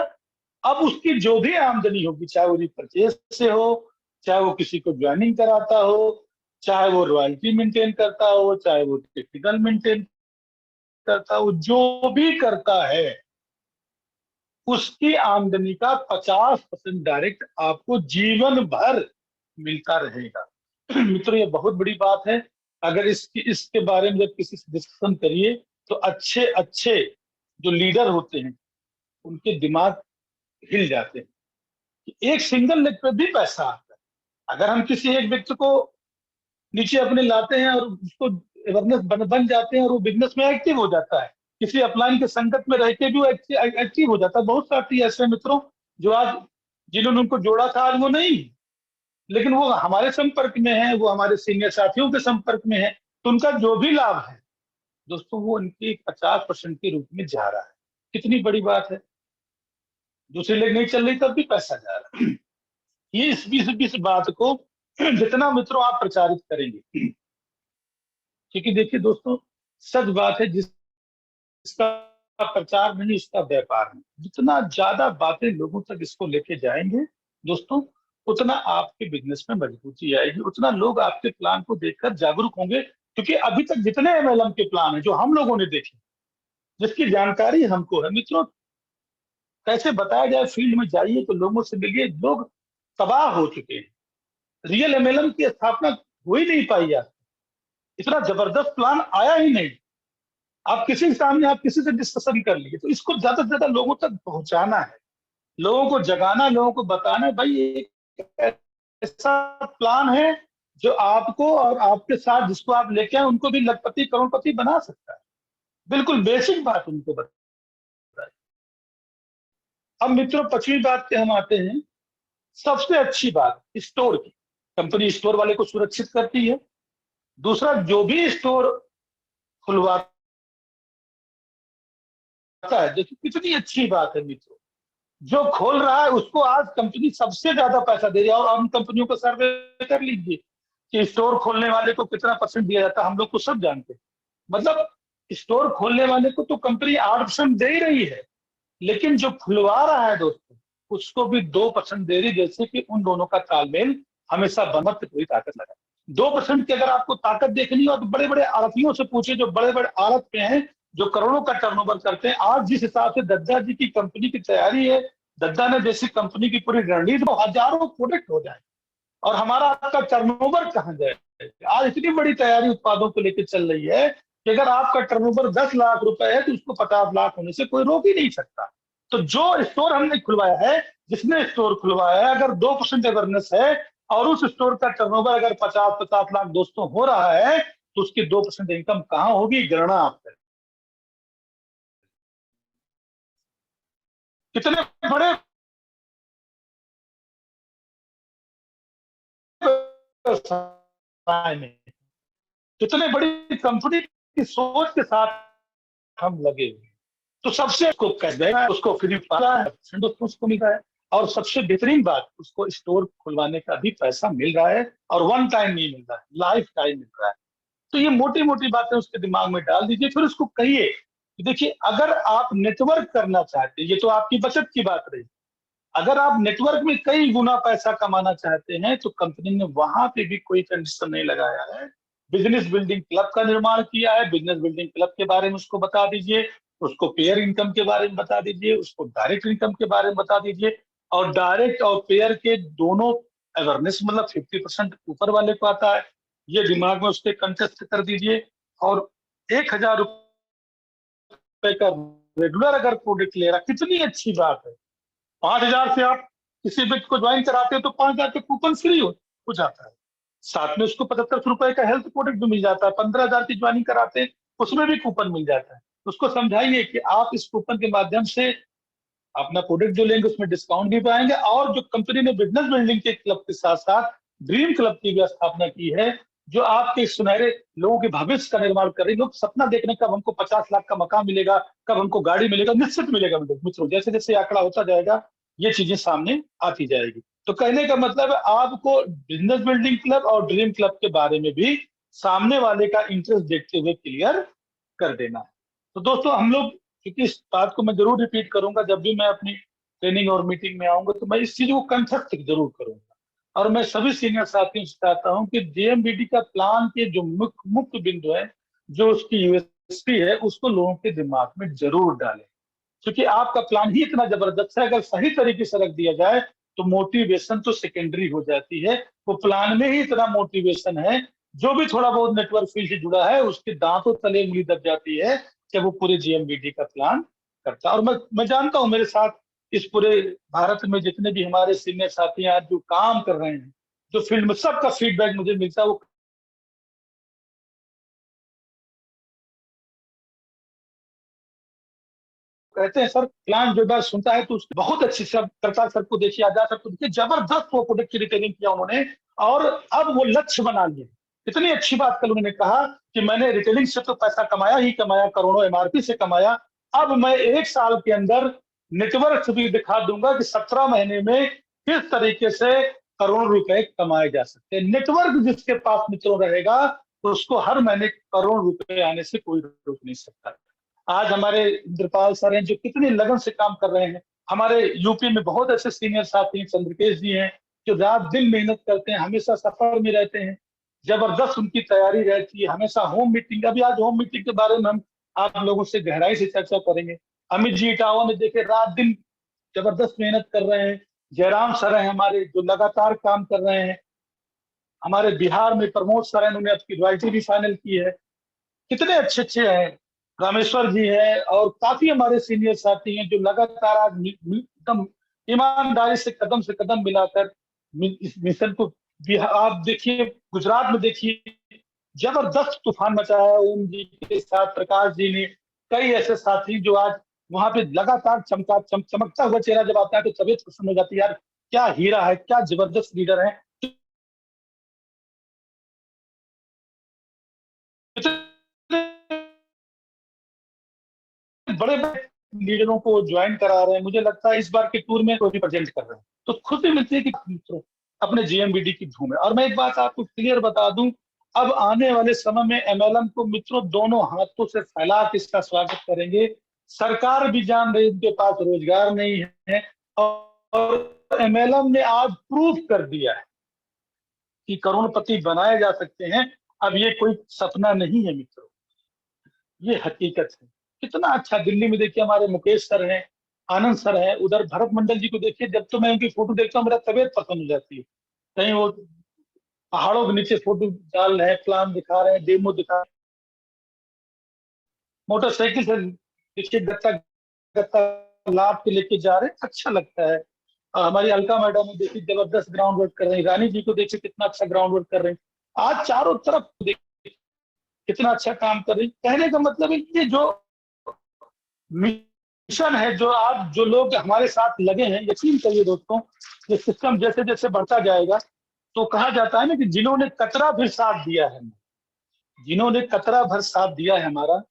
अब उसकी जो भी आमदनी होगी, चाहे वो रिपर्चेज से हो, चाहे वो किसी को ज्वाइनिंग कराता हो, चाहे वो रॉयल्टी मेंटेन करता हो, चाहे वो टेक्निकल मेंटेन करता हो, जो भी करता है उसकी आमदनी का 50% डायरेक्ट आपको जीवन भर मिलता रहेगा। मित्रों, ये बहुत बड़ी बात है। अगर इसके बारे में जब किसी से डिस्कशन करिए तो अच्छे अच्छे जो लीडर होते हैं उनके दिमाग हिल जाते हैं कि एक सिंगल लेग पे भी पैसा आता है। अगर हम किसी एक व्यक्ति को नीचे अपने लाते हैं और उसको अवेयरनेस बन जाते हैं और वो बिजनेस में एक्टिव हो जाता है, किसी अपलाइन के संकट में रह के भी वो एक्टिव हो जाता है। बहुत साथी ऐसे मित्रों जो आज जिन्होंने उनको जोड़ा था आज वो नहीं, लेकिन वो हमारे संपर्क में है, वो हमारे सीनियर साथियों के संपर्क में है, तो उनका जो भी लाभ है दोस्तों वो उनके 50% के रूप में जा रहा है। कितनी बड़ी बात है। दूसरी लेग नहीं चल रही तब भी पैसा जा रहा है। ये इस बात को जितना मित्रों आप प्रचारित करेंगे, क्योंकि देखिए दोस्तों सच बात है, जिसका प्रचार नहीं उसका व्यापार नहीं। जितना ज्यादा बातें लोगों तक इसको लेके जाएंगे दोस्तों, उतना आपके बिजनेस में मजबूती आएगी, उतना लोग आपके प्लान को देखकर जागरूक होंगे। क्योंकि अभी तक जितने एमएलएम के प्लान है जो हम लोगों ने देखे, जिसकी जानकारी हमको है मित्रों, कैसे बताया जाए, फील्ड में जाइए तो लोगों से मिलिए, लोग तबाह हो चुके हैं। रियल एमएलएम की स्थापना हो ही नहीं पाई है, इतना जबरदस्त प्लान आया ही नहीं। आप किसी के सामने आप किसी से डिस्कशन कर लिए, तो इसको ज्यादा से ज्यादा लोगों तक पहुंचाना है, लोगों को जगाना, लोगों को बताना है भाई एक ऐसा प्लान है जो आपको और आपके साथ जिसको आप लेके आए उनको भी लखपति करोड़पति बना सकता है। बिल्कुल बेसिक बात उनको बताए। अब मित्रों 5वीं बात पे हम आते हैं, सबसे अच्छी बात स्टोर की। कंपनी स्टोर वाले को सुरक्षित करती है। दूसरा, जो भी स्टोर खुलवाता है, देखिए कितनी अच्छी बात है मित्रों, जो खोल रहा है उसको आज कंपनी सबसे ज्यादा पैसा दे रही है। और हम कंपनियों को सर्वे कर लीजिए कि स्टोर खोलने वाले को कितना % दिया जाता है, हम लोग को सब जानते हैं। मतलब स्टोर खोलने वाले को तो कंपनी 8% दे ही रही है, लेकिन जो खुलवा रहा है दोस्तों उसको भी 2% दे रही, जैसे कि उन दोनों का तालमेल हमेशा बनत पूरी ताकत लगा। 2% की अगर आपको ताकत देखनी हो तो बड़े बड़े आड़तियों से पूछिए, जो बड़े बड़े आड़त पे हैं, जो करोड़ों का टर्नओवर करते हैं। आज जिस हिसाब से दद्दा जी की कंपनी की तैयारी है, दद्दा ने जैसी कंपनी की पूरी रणनीति, तो हजारों प्रोडक्ट हो जाए और हमारा आपका टर्नओवर कहाँ जाए। आज इतनी बड़ी तैयारी उत्पादों को लेकर चल रही है कि अगर आपका टर्नओवर 10 लाख रुपए है तो उसको 50 लाख होने से कोई रोक ही नहीं सकता। तो जो स्टोर हमने खुलवाया है, जिसने स्टोर खुलवाया है, अगर 2% अवेयरनेस है और उस स्टोर का टर्नओवर अगर 50 लाख दोस्तों हो रहा है, तो उसकी 2% इनकम कहां होगी, गणना आप करें। कितने बड़े व्यवसाय में, कितने बड़ी कंपनी की सोच के साथ हम लगे हुए। तो सबसे उसको कैशबैक है, उसको फ्री है, उसको मिल रहा है। और सबसे बेहतरीन बात, उसको स्टोर खुलवाने का भी पैसा मिल रहा है, और वन टाइम नहीं मिल रहा है, लाइफ टाइम मिल रहा है। तो ये मोटी मोटी बातें उसके दिमाग में डाल दीजिए। फिर उसको कहिए कि देखिए अगर आप नेटवर्क करना चाहते हैं, ये तो आपकी बचत की बात रही, अगर आप नेटवर्क में कई गुना पैसा कमाना चाहते हैं तो कंपनी ने वहां पे भी कोई कंडीशन नहीं लगाया है। बिजनेस बिल्डिंग क्लब का निर्माण किया है, बिजनेस बिल्डिंग क्लब के बारे में उसको बता दीजिए, उसको पेयर इनकम के बारे में बता दीजिए, उसको डायरेक्ट इनकम के बारे में बता दीजिए। और डायरेक्ट और पेयर के दोनों अवेयरनेस, मतलब 50% ऊपर वाले को आता है, ये दिमाग में उसके कंटेस्ट कर दीजिए। और 1,000 रुपए का रेगुलर अगर प्रोडक्ट ले रहा, कितनी अच्छी बात है। 5,000 से आप किसी व्यक्ति को ज्वाइन कराते हो तो 5,000 का कूपन फ्री हो जाता है। साथ में उसको 75 रुपए का हेल्थ प्रोडक्ट भी मिल जाता है। 15,000 की ज्वाइनिंग कराते हैं उसमें भी कूपन मिल जाता है। उसको समझाइए कि आप इस कूपन के माध्यम से अपना प्रोडक्ट जो लेंगे उसमें डिस्काउंट भी पाएंगे। और जो कंपनी ने बिजनेस बिल्डिंग के क्लब के साथ साथ ड्रीम क्लब की भी स्थापना की है, जो आपके सुनहरे लोगों के भविष्य का निर्माण कर रही। लोग सपना देखने कब हमको 50 लाख का मकान मिलेगा, कब हमको गाड़ी मिलेगा, निश्चित मिलेगा मित्रों। जैसे जैसे आंकड़ा होता जाएगा ये चीजें सामने आती जाएगी। तो कहने का मतलब है आपको बिजनेस बिल्डिंग क्लब और ड्रीम क्लब के बारे में भी सामने वाले का इंटरेस्ट देखते हुए क्लियर कर देना है। तो दोस्तों हम लोग, क्योंकि इस बात को मैं जरूर रिपीट करूंगा जब भी मैं अपनी ट्रेनिंग और मीटिंग में आऊंगा, तो मैं इस चीज को कंठस्थ जरूर करूंगा और मैं सभी सीनियर साथियों से चाहता हूं कि जेएमबीडी का प्लान के जो मुख्य बिंदु है, जो उसकी यूएसपी है, उसको लोगों के दिमाग में जरूर डालें, क्योंकि आपका प्लान ही इतना जबरदस्त है। अगर सही तरीके से रख दिया जाए तो मोटिवेशन तो सेकेंडरी हो जाती है। वो प्लान में ही इतना मोटिवेशन है, जो भी थोड़ा बहुत नेटवर्क फील्ड से जुड़ा है उसके दांतों तले उंगली दब जाती है जब वो पूरे जेएमबीडी का प्लान करता है। और मैं जानता हूं मेरे साथ इस पूरे भारत में जितने भी हमारे सीनियर साथी आज जो काम कर रहे हैं, जो फील्ड में, सबका फीडबैक मुझे मिलता है। वो कहते हैं सर, प्लान जो बार सुनता है तो बहुत अच्छी से करतार सर को देखिए, आजाद सर को देखिए, जबरदस्त वो प्रोडक्ट की रिटेलिंग किया उन्होंने, और अब वो लक्ष्य बना लिए। इतनी अच्छी बात कल उन्होंने कहा कि मैंने रिटेलिंग से तो पैसा कमाया ही कमाया, करोड़ों एमआरपी से कमाया, अब मैं 1 साल के अंदर नेटवर्क से भी दिखा दूंगा कि 17 महीने में किस तरीके से करोड़ों रुपए कमाए जा सकते हैं। नेटवर्क जिसके पास मित्रों रहेगा, तो उसको हर महीने करोड़ रुपए आने से कोई रोक नहीं सकता। आज हमारे इंद्रपाल सर हैं जो कितनी लगन से काम कर रहे हैं। हमारे यूपी में बहुत ऐसे सीनियर साथी हैं, चंद्रकेश जी हैं, जो रात दिन मेहनत करते हैं, हमेशा सफर में रहते हैं, जबरदस्त उनकी तैयारी रहती है, हमेशा होम मीटिंग। अभी आज होम मीटिंग के बारे में हम आप लोगों से गहराई से चर्चा करेंगे। अमित जी इटावा में देखे, रात दिन जबरदस्त मेहनत कर रहे हैं। जयराम सर हैं हमारे, जो लगातार काम कर रहे हैं। हमारे बिहार में प्रमोद सर हैं, उन्होंने अपनी रॉयल्टी भी फाइनल की है। कितने अच्छे अच्छे हैं। रामेश्वर जी हैं, और काफी हमारे सीनियर साथी हैं जो लगातार आज एकदम ईमानदारी से कदम मिलाकर इस मिशन को आप देखिए, गुजरात में देखिए, जबरदस्त तूफान मचाया है ओम जी के साथ, प्रकाश जी ने, कई ऐसे साथी जो आज वहां पे लगातार चमकता हुआ चेहरा जब आता है तो तबीयत प्रसन्न हो जाती है। यार क्या हीरा है, क्या जबरदस्त लीडर है, बड़े बड़े लीडरों को ज्वाइन करा रहे हैं। मुझे लगता है इस बार के टूर में कोई रिप्रेजेंट कर रहे हैं, तो खुशी मिलती है कि मित्रों अपने जेएमबीडी की धूम है। और मैं एक बात आपको क्लियर बता दूं, अब आने वाले समय में एमएलएम को मित्रों दोनों हाथों से फैला के इसका स्वागत करेंगे। सरकार भी जान रही उनके पास रोजगार नहीं है, और एमएलएम ने आज प्रूव कर दिया है कि करोड़पति बनाए जा सकते हैं। अब ये कोई सपना नहीं है मित्रों, ये हकीकत है। कितना अच्छा, दिल्ली में देखिए हमारे मुकेश सर हैं, आनंद सर हैं, उधर भरत मंडल जी को देखिए, जब तो मैं उनकी फोटो देखता हूँ मेरा तबीयत पसंद हो जाती है। कहीं वो पहाड़ों के नीचे फोटो डाल रहे हैं, प्लान दिखा रहे हैं, डेमो दिखा रहे हैं, मोटरसाइकिल से देखिए गत्ता गत्ता लाद के लेके जा रहे हैं, अच्छा लगता है। और हमारी अलका मैडम ने देखिए जबरदस्त ग्राउंड वर्क कर रही है, रानी जी को देखिए कितना अच्छा ग्राउंड वर्क कर रहे हैं। आज चारों तरफ देखिए कितना अच्छा काम कर रही है। कहने का मतलब है कि जो मिशन है, जो आप जो लोग हमारे साथ लगे हैं, यकीन करिए दोस्तों, ये सिस्टम जैसे जैसे बढ़ता जाएगा, तो कहा जाता है ना कि जिन्होंने कतरा भर साथ दिया है, जिन्होंने कतरा भर साथ दिया है हमारा,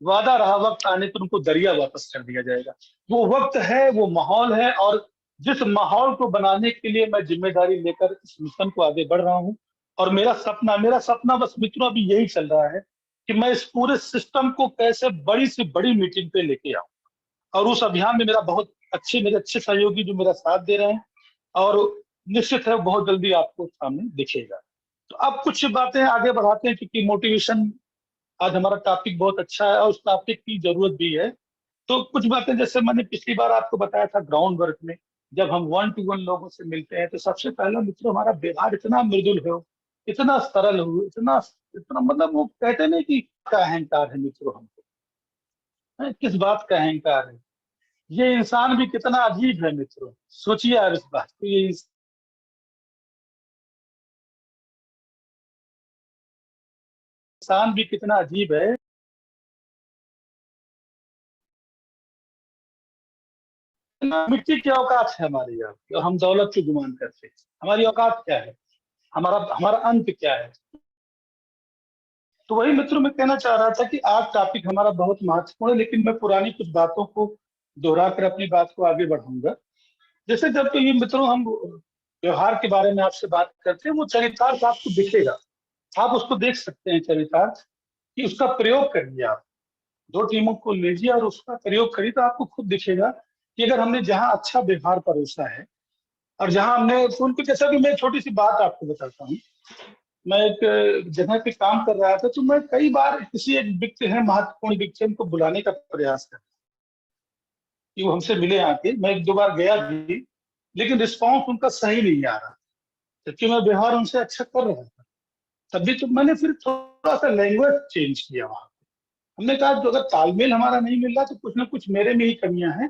वादा रहा वक्त आने पर उनको दरिया वापस कर दिया जाएगा। वो वक्त है, वो माहौल है, और जिस माहौल को बनाने के लिए मैं जिम्मेदारी लेकर इस मिशन को आगे बढ़ रहा हूँ। और मेरा सपना बस मित्रों अभी यही चल रहा है कि मैं इस पूरे सिस्टम को कैसे बड़ी से बड़ी मीटिंग पे लेके आऊं। और उस अभियान में मेरे अच्छे सहयोगी जो मेरा साथ दे रहे हैं, और निश्चित है बहुत जल्दी आपको सामने दिखेगा। तो अब कुछ बातें आगे बढ़ाते हैं, क्योंकि मोटिवेशन आज हमारा टॉपिक बहुत अच्छा है और उस टॉपिक की जरूरत भी है। तो कुछ बातें, जैसे मैंने पिछली बार आपको बताया था, ग्राउंड वर्क में जब हम 1-to-1 लोगों से मिलते हैं तो सबसे पहले मित्रों हमारा व्यवहार इतना मृदुल हो, इतना सरल हो, इतना इतना मतलब वो कहते नहीं कि का अहंकार है मित्रों हमको, किस बात का अहंकार है। ये इंसान भी कितना अजीब है मित्रों, सोचिए आप इस बात को। ये इंसान भी कितना अजीब है। मिट्टी की औकात है हमारी, यार, और हम दौलत की गुमान करते हैं। हमारी औकात क्या है, हमारा हमारा अंत क्या है। तो वही मित्रों मैं कहना चाह रहा था कि आज टॉपिक हमारा बहुत महत्वपूर्ण है, लेकिन मैं पुरानी कुछ बातों को दोहरा कर अपनी बात को आगे बढ़ाऊंगा। जैसे जब तो ये मित्रों हम व्यवहार के बारे में आपसे बात करते हैं, वो चरितार्थ आपको दिखेगा, आप उसको देख सकते हैं चरितार्थ, कि उसका प्रयोग करिए आप। 2 टीमों को लीजिए और उसका प्रयोग करिए, तो आपको खुद दिखेगा कि अगर हमने जहाँ अच्छा व्यवहार परोसा है, और जहां हमने तो उनको, जैसा कि मैं छोटी सी बात आपको बताता हूँ, मैं एक जगह पे काम कर रहा था, तो मैं कई बार किसी एक व्यक्ति है, महत्वपूर्ण व्यक्ति, उनको बुलाने का प्रयास कर कि वो हमसे मिले आके। मैं एक दो बार गया भी, लेकिन रिस्पॉन्स उनका सही नहीं आ रहा, जबकि मैं व्यवहार उनसे अच्छा कर रहा था। तभी तो मैंने फिर थोड़ा सा लैंग्वेज चेंज किया वहां। हमने कहा जो अगर तालमेल हमारा नहीं मिल रहा तो कुछ ना कुछ मेरे में ही कमियां हैं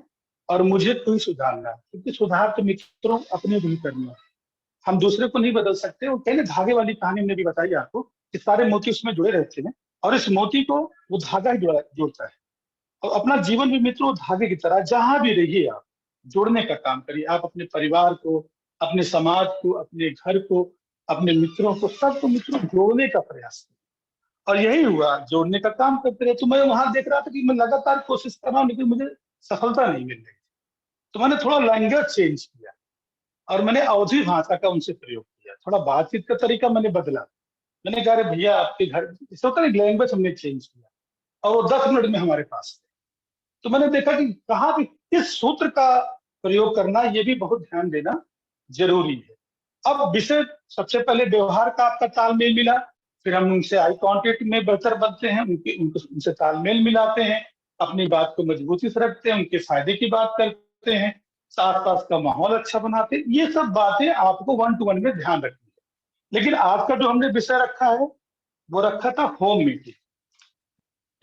और मुझे कोई सुधारना है, क्योंकि सुधार तो मित्रों अपने भी करना है, हम दूसरे को नहीं बदल सकते। वो कहने धागे वाली कहानी हमने भी बताई आपको कि सारे मोती उसमें जुड़े रहते हैं और इस मोती को वो धागा ही जोड़ता है। और अपना जीवन भी मित्रों धागे की तरह, जहां भी रहिए आप जोड़ने का काम करिए। आप अपने परिवार को, अपने समाज को, अपने घर को, अपने मित्रों को, सबको मित्रों जोड़ने का प्रयास करिए। और यही हुआ, जोड़ने का काम करते रहे। तो मैं वहां देख रहा था कि मैं लगातार कोशिश कर रहा हूँ, लेकिन मुझे सफलता नहीं मिल रही। तो मैंने थोड़ा लैंग्वेज चेंज किया और मैंने अवधी भाषा का उनसे प्रयोग किया, थोड़ा बातचीत का तरीका मैंने बदला। मैंने कहा, अरे भैया आपके घर इस होता है, लैंग्वेज हमने चेंज किया और वो 10 मिनट में हमारे पास थे। तो मैंने देखा कि कहाँ पे किस सूत्र का प्रयोग करना, ये भी बहुत ध्यान देना जरूरी है। अब विषय, सबसे पहले व्यवहार का आपका तालमेल मिला, फिर हम उनसे आई कांटेक्ट में बेहतर बनते हैं, उनसे तालमेल मिलाते हैं, अपनी बात को मजबूती से रखते हैं, उनके फायदे की बात करते हैं, आस पास का माहौल अच्छा बनाते हैं। ये सब बातें आपको 1 to 1 में ध्यान रखनी है। लेकिन आज का जो हमने विषय रखा है, वो रखा था होम मीटिंग।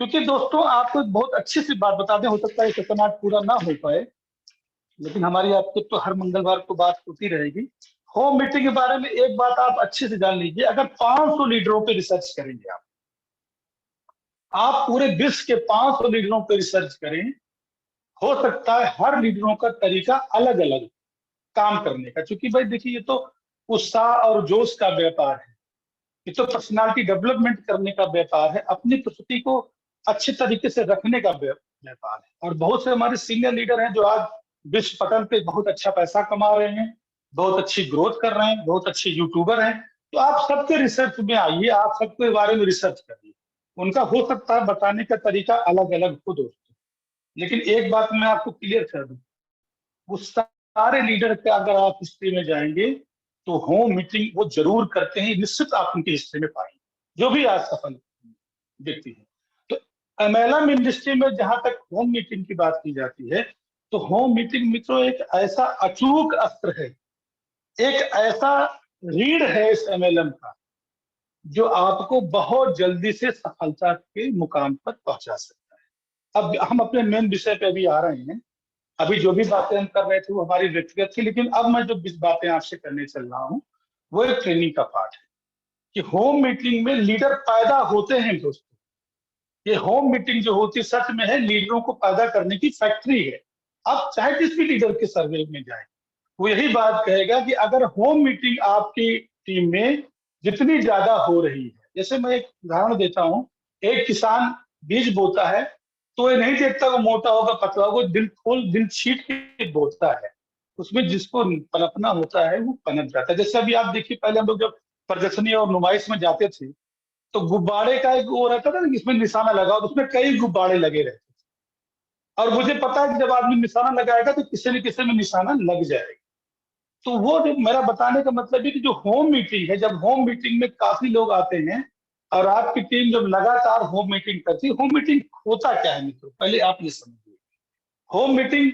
क्योंकि दोस्तों आपको एक बहुत अच्छी सी बात बता दें, हो सकता है सत्र आज पूरा ना हो पाए, लेकिन हमारी आपके तो हर मंगलवार को बात होती रहेगी। होम मीटिंग के बारे में एक बात आप अच्छे से जान लीजिए, अगर 500 लीडरों पे रिसर्च करेंगे आप पूरे विश्व के 500 लीडरों पे रिसर्च करें, हो सकता है हर लीडरों का तरीका अलग अलग काम करने का। क्योंकि भाई देखिए, ये तो उत्साह और जोश का व्यापार है, ये तो पर्सनालिटी डेवलपमेंट करने का व्यापार है, अपनी प्रस्तुति को अच्छे तरीके से रखने का व्यापार है। और बहुत से हमारे सीनियर लीडर हैं जो आज विश्व पटल पे बहुत अच्छा पैसा कमा रहे हैं, बहुत अच्छी ग्रोथ कर रहे हैं, बहुत अच्छे यूट्यूबर हैं। तो आप सबके रिसर्च में आइए, आप सबके बारे में रिसर्च करिए। उनका हो सकता है बताने का तरीका अलग अलग हो दोस्तों, लेकिन एक बात मैं आपको क्लियर कर दूं, वो सारे लीडर के अगर आप हिस्ट्री में जाएंगे तो होम मीटिंग वो जरूर करते हैं, निश्चित आप उनकी हिस्ट्री में पाएंगे, जो भी आज सफल व्यक्ति है। तो एमएलएम इंडस्ट्री में जहां तक होम मीटिंग की बात की जाती है, तो होम मीटिंग मित्रों एक ऐसा अचूक अस्त्र है, एक ऐसा रीढ़ है इस एमएलएम का, जो आपको बहुत जल्दी से सफलता के मुकाम पर पहुंचा सकता है। अब हम अपने मेन विषय पे अभी आ रहे हैं। अभी जो भी बातें हम कर रहे थे वो हमारी व्यक्तिगत थी, लेकिन अब मैं जो बातें आपसे करने चल रहा हूँ वो एक ट्रेनिंग का पार्ट है कि होम मीटिंग में लीडर पैदा होते हैं दोस्तों। ये होम मीटिंग जो होती है सच में है लीडरों को पैदा करने की फैक्ट्री है। आप चाहे किस भी लीडर के सर्वे में जाए, वो यही बात कहेगा कि अगर होम मीटिंग आपकी टीम में जितनी ज्यादा हो रही है, जैसे मैं एक उदाहरण देता हूँ, एक किसान बीज बोता है तो ये नहीं देखता वो मोटा होगा पतला होगा, दिल खोल दिल छीट के बोता है, उसमें जिसको पनपना होता है वो पनप जाता है। जैसे अभी आप देखिए, पहले हम लोग जब प्रदर्शनी और नुमाइश में जाते थे तो गुब्बारे का एक वो रहता था ना, इसमें निशाना लगा और उसमें कई गुब्बारे लगे रहते थे, और मुझे पता है कि जब आदमी निशाना लगाएगा तो किसी न किसी में निशाना लग जाएगा। तो वो जो मेरा बताने का मतलब है कि जो होम मीटिंग है, जब होम मीटिंग में काफी लोग आते हैं और आपकी टीम जब लगातार होम मीटिंग करती है, होम मीटिंग होता क्या है मित्रों, पहले आप ये समझिए। होम मीटिंग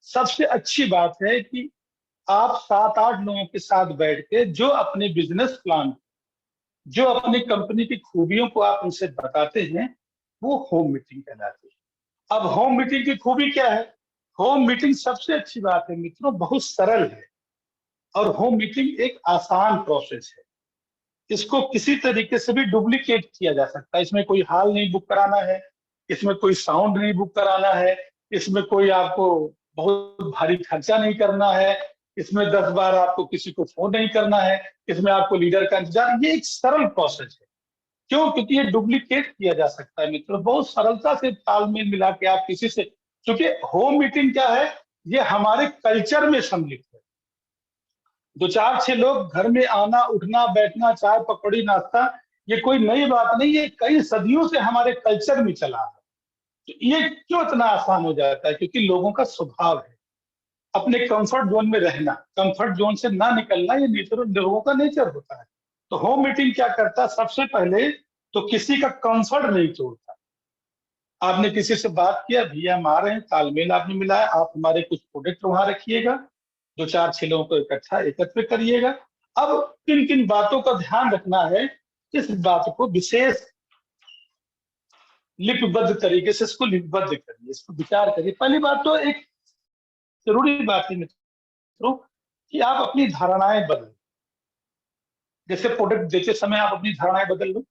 सबसे अच्छी बात है कि आप 7-8 लोगों के साथ बैठ के जो अपने बिजनेस प्लान, जो अपनी कंपनी की खूबियों को आप उनसे बताते हैं, वो होम मीटिंग कहलाती है। अब होम मीटिंग की खूबी क्या है? होम मीटिंग सबसे अच्छी बात है मित्रों, बहुत सरल है और होम मीटिंग एक आसान प्रोसेस है। इसको किसी तरीके से भी डुप्लीकेट किया जा सकता है। इसमें कोई हॉल नहीं बुक कराना है, इसमें कोई साउंड नहीं बुक कराना है, इसमें कोई आपको बहुत भारी खर्चा नहीं करना है, इसमें 10 बार आपको किसी को फोन नहीं करना है, इसमें आपको लीडर का इंतजार। ये एक सरल प्रोसेस है। क्यों? क्योंकि ये डुप्लीकेट किया जा सकता है मित्रों, बहुत सरलता से तालमेल मिला के आप किसी से, क्योंकि होम मीटिंग क्या है, ये हमारे कल्चर में सम्मिलित है। 2-4-6 लोग घर में आना, उठना, बैठना, चाय पकौड़ी नाश्ता, ये कोई नई बात नहीं, ये कई सदियों से हमारे कल्चर में चला है। तो ये क्यों इतना आसान हो जाता है? क्योंकि लोगों का स्वभाव है। अपने कंफर्ट जोन में रहना, कंफर्ट जोन से ना निकलना, ये नेचर लोगों का नेचर होता है। तो होम मीटिंग क्या करता है, सबसे पहले तो किसी का कंफर्ट नहीं तोड़ता। आपने किसी से बात किया, भैया हम आ रहे हैं, तालमेल आपने मिलाया, आप हमारे कुछ प्रोडक्ट वहां रखिएगा, 2 4 6 लोगों को इकट्ठा एकत्र करिएगा। अब किन किन बातों का ध्यान रखना है, इस बात को विशेष लिपिबद्ध तरीके से इसको लिपिबद्ध करिए, इसको विचार करिए। पहली बात तो एक जरूरी बात है मित्रों कि आप अपनी धारणाएं बदलें। जैसे प्रोडक्ट देते समय आप अपनी धारणाएं बदल लो।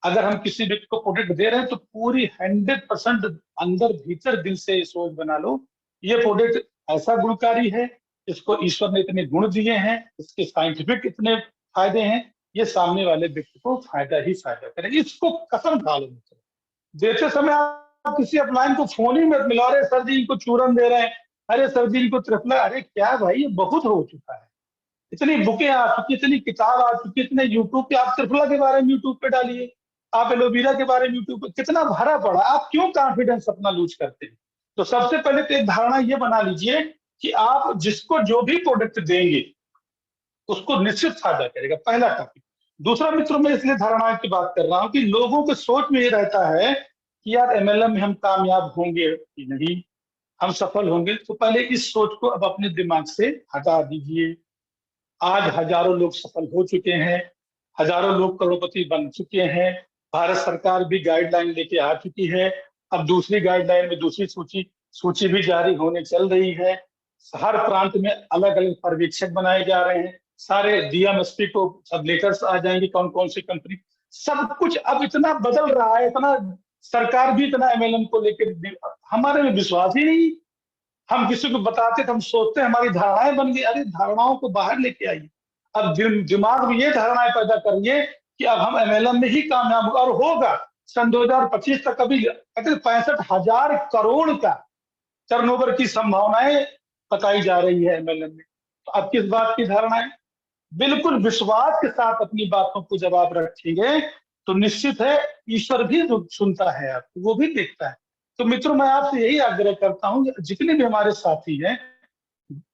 अगर हम किसी व्यक्ति को प्रोडक्ट दे रहे हैं तो पूरी 100% अंदर भीतर दिल से सोच बना लो, ये प्रोडक्ट ऐसा गुणकारी है, इसको ईश्वर ने इतने गुण दिए हैं, इसके साइंटिफिक इतने फायदे हैं, ये सामने वाले व्यक्ति को फायदा ही फायदा करेगा। इसको कसम खा लो मित्रों। देते समय आप किसी अपलाइन को फोन ही मत मिला रहे, सर जी इनको चूरन दे रहे हैं, अरे सर जी इनको त्रिफला, अरे क्या भाई ये बहुत हो चुका है। इतनी बुकें आ चुकी, इतनी किताब आ चुकी, इतने यूट्यूब पे आप त्रिफला के बारे में यूट्यूब पे डालिए, आप एलोवेरा के बारे में यूट्यूब पे, कितना भरा पड़ा, आप क्यों कॉन्फिडेंस अपना लूज करते हैं। तो सबसे पहले तो एक धारणा ये बना लीजिए कि आप जिसको जो भी प्रोडक्ट देंगे उसको निश्चित फायदा करेगा, पहला टॉपिक। दूसरा मित्रों मैं इसलिए धारणा की बात कर रहा हूं कि लोगों के सोच में ये रहता है कि यार एमएलएम में हम कामयाब होंगे कि नहीं, हम सफल होंगे। तो पहले इस सोच को अब अपने दिमाग से हटा दीजिए। आज हजारों लोग सफल हो चुके हैं, हजारों लोग करोड़पति बन चुके हैं, भारत सरकार भी गाइडलाइन लेके आ चुकी है। अब दूसरी गाइडलाइन में दूसरी सूची भी जारी होने चल रही है। हर प्रांत में अलग अलग पर्यवेक्षक बनाए जा रहे हैं, सारे डीएमएसपी को अब लेटर्स आ जाएंगे कौन कौन सी कंपनी, सब कुछ अब इतना बदल रहा है, इतना सरकार भी इतना एमएलएम को लेकर, हमारे में विश्वास ही नहीं। हम किसी को बताते तो हम सोचते हमारी धारणाएं बन गई, अरे धारणाओं को बाहर लेके आइए। अब दिमाग में ये धारणाएं पैदा करिए कि अब हम एमएलएम में ही कामयाब और होगा। सन 2025 तक अभी 65,000 करोड़ का टर्नओवर की संभावनाएं बताई जा रही है एमएलएम में। तो अब किस बात की धारणाएं, बिल्कुल विश्वास के साथ अपनी बातों को जब आप रखेंगे तो निश्चित है ईश्वर भी सुनता है आपको, वो भी देखता है। तो मित्रों मैं आपसे यही आग्रह करता हूं, जितने भी हमारे साथी हैं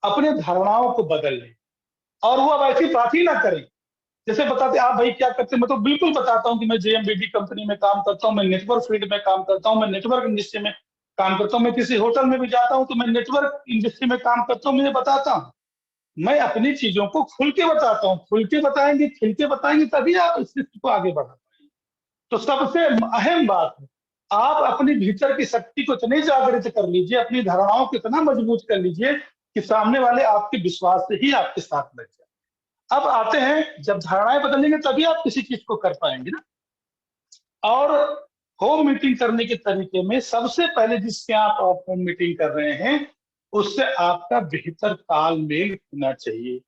अपने धारणाओं को बदल लें, और वो अब ऐसी बात ही ना करें जैसे बताते आप भाई क्या करते हैं। मैं तो बिल्कुल बताता हूं कि मैं जेएमबीडी कंपनी में काम करता हूं, मैं नेटवर्क फील्ड में काम करता हूं, मैं नेटवर्क इंडस्ट्री में काम करता हूं, मैं किसी होटल में भी जाता हूं तो मैं नेटवर्क इंडस्ट्री में काम करता हूं, मुझे बताता हूं। मैं अपनी चीजों को खुल के बताता हूँ, खुल के बताएंगे, खिल के बताएंगे, तभी आप इस चीज को आगे बढ़ा पाएंगे। तो सबसे अहम बात है आप अपनी भीतर की शक्ति को इतनी जागृत कर लीजिए, अपनी धारणाओं को इतना मजबूत कर लीजिए कि सामने वाले आपके विश्वास से ही आपके साथ लग जाए। अब आते हैं, जब धारणाएं बदलेंगे तभी आप किसी चीज को कर पाएंगे ना। और होम मीटिंग करने के तरीके में सबसे पहले जिससे आप होम मीटिंग कर रहे हैं उससे आपका बेहतर तालमेल होना चाहिए।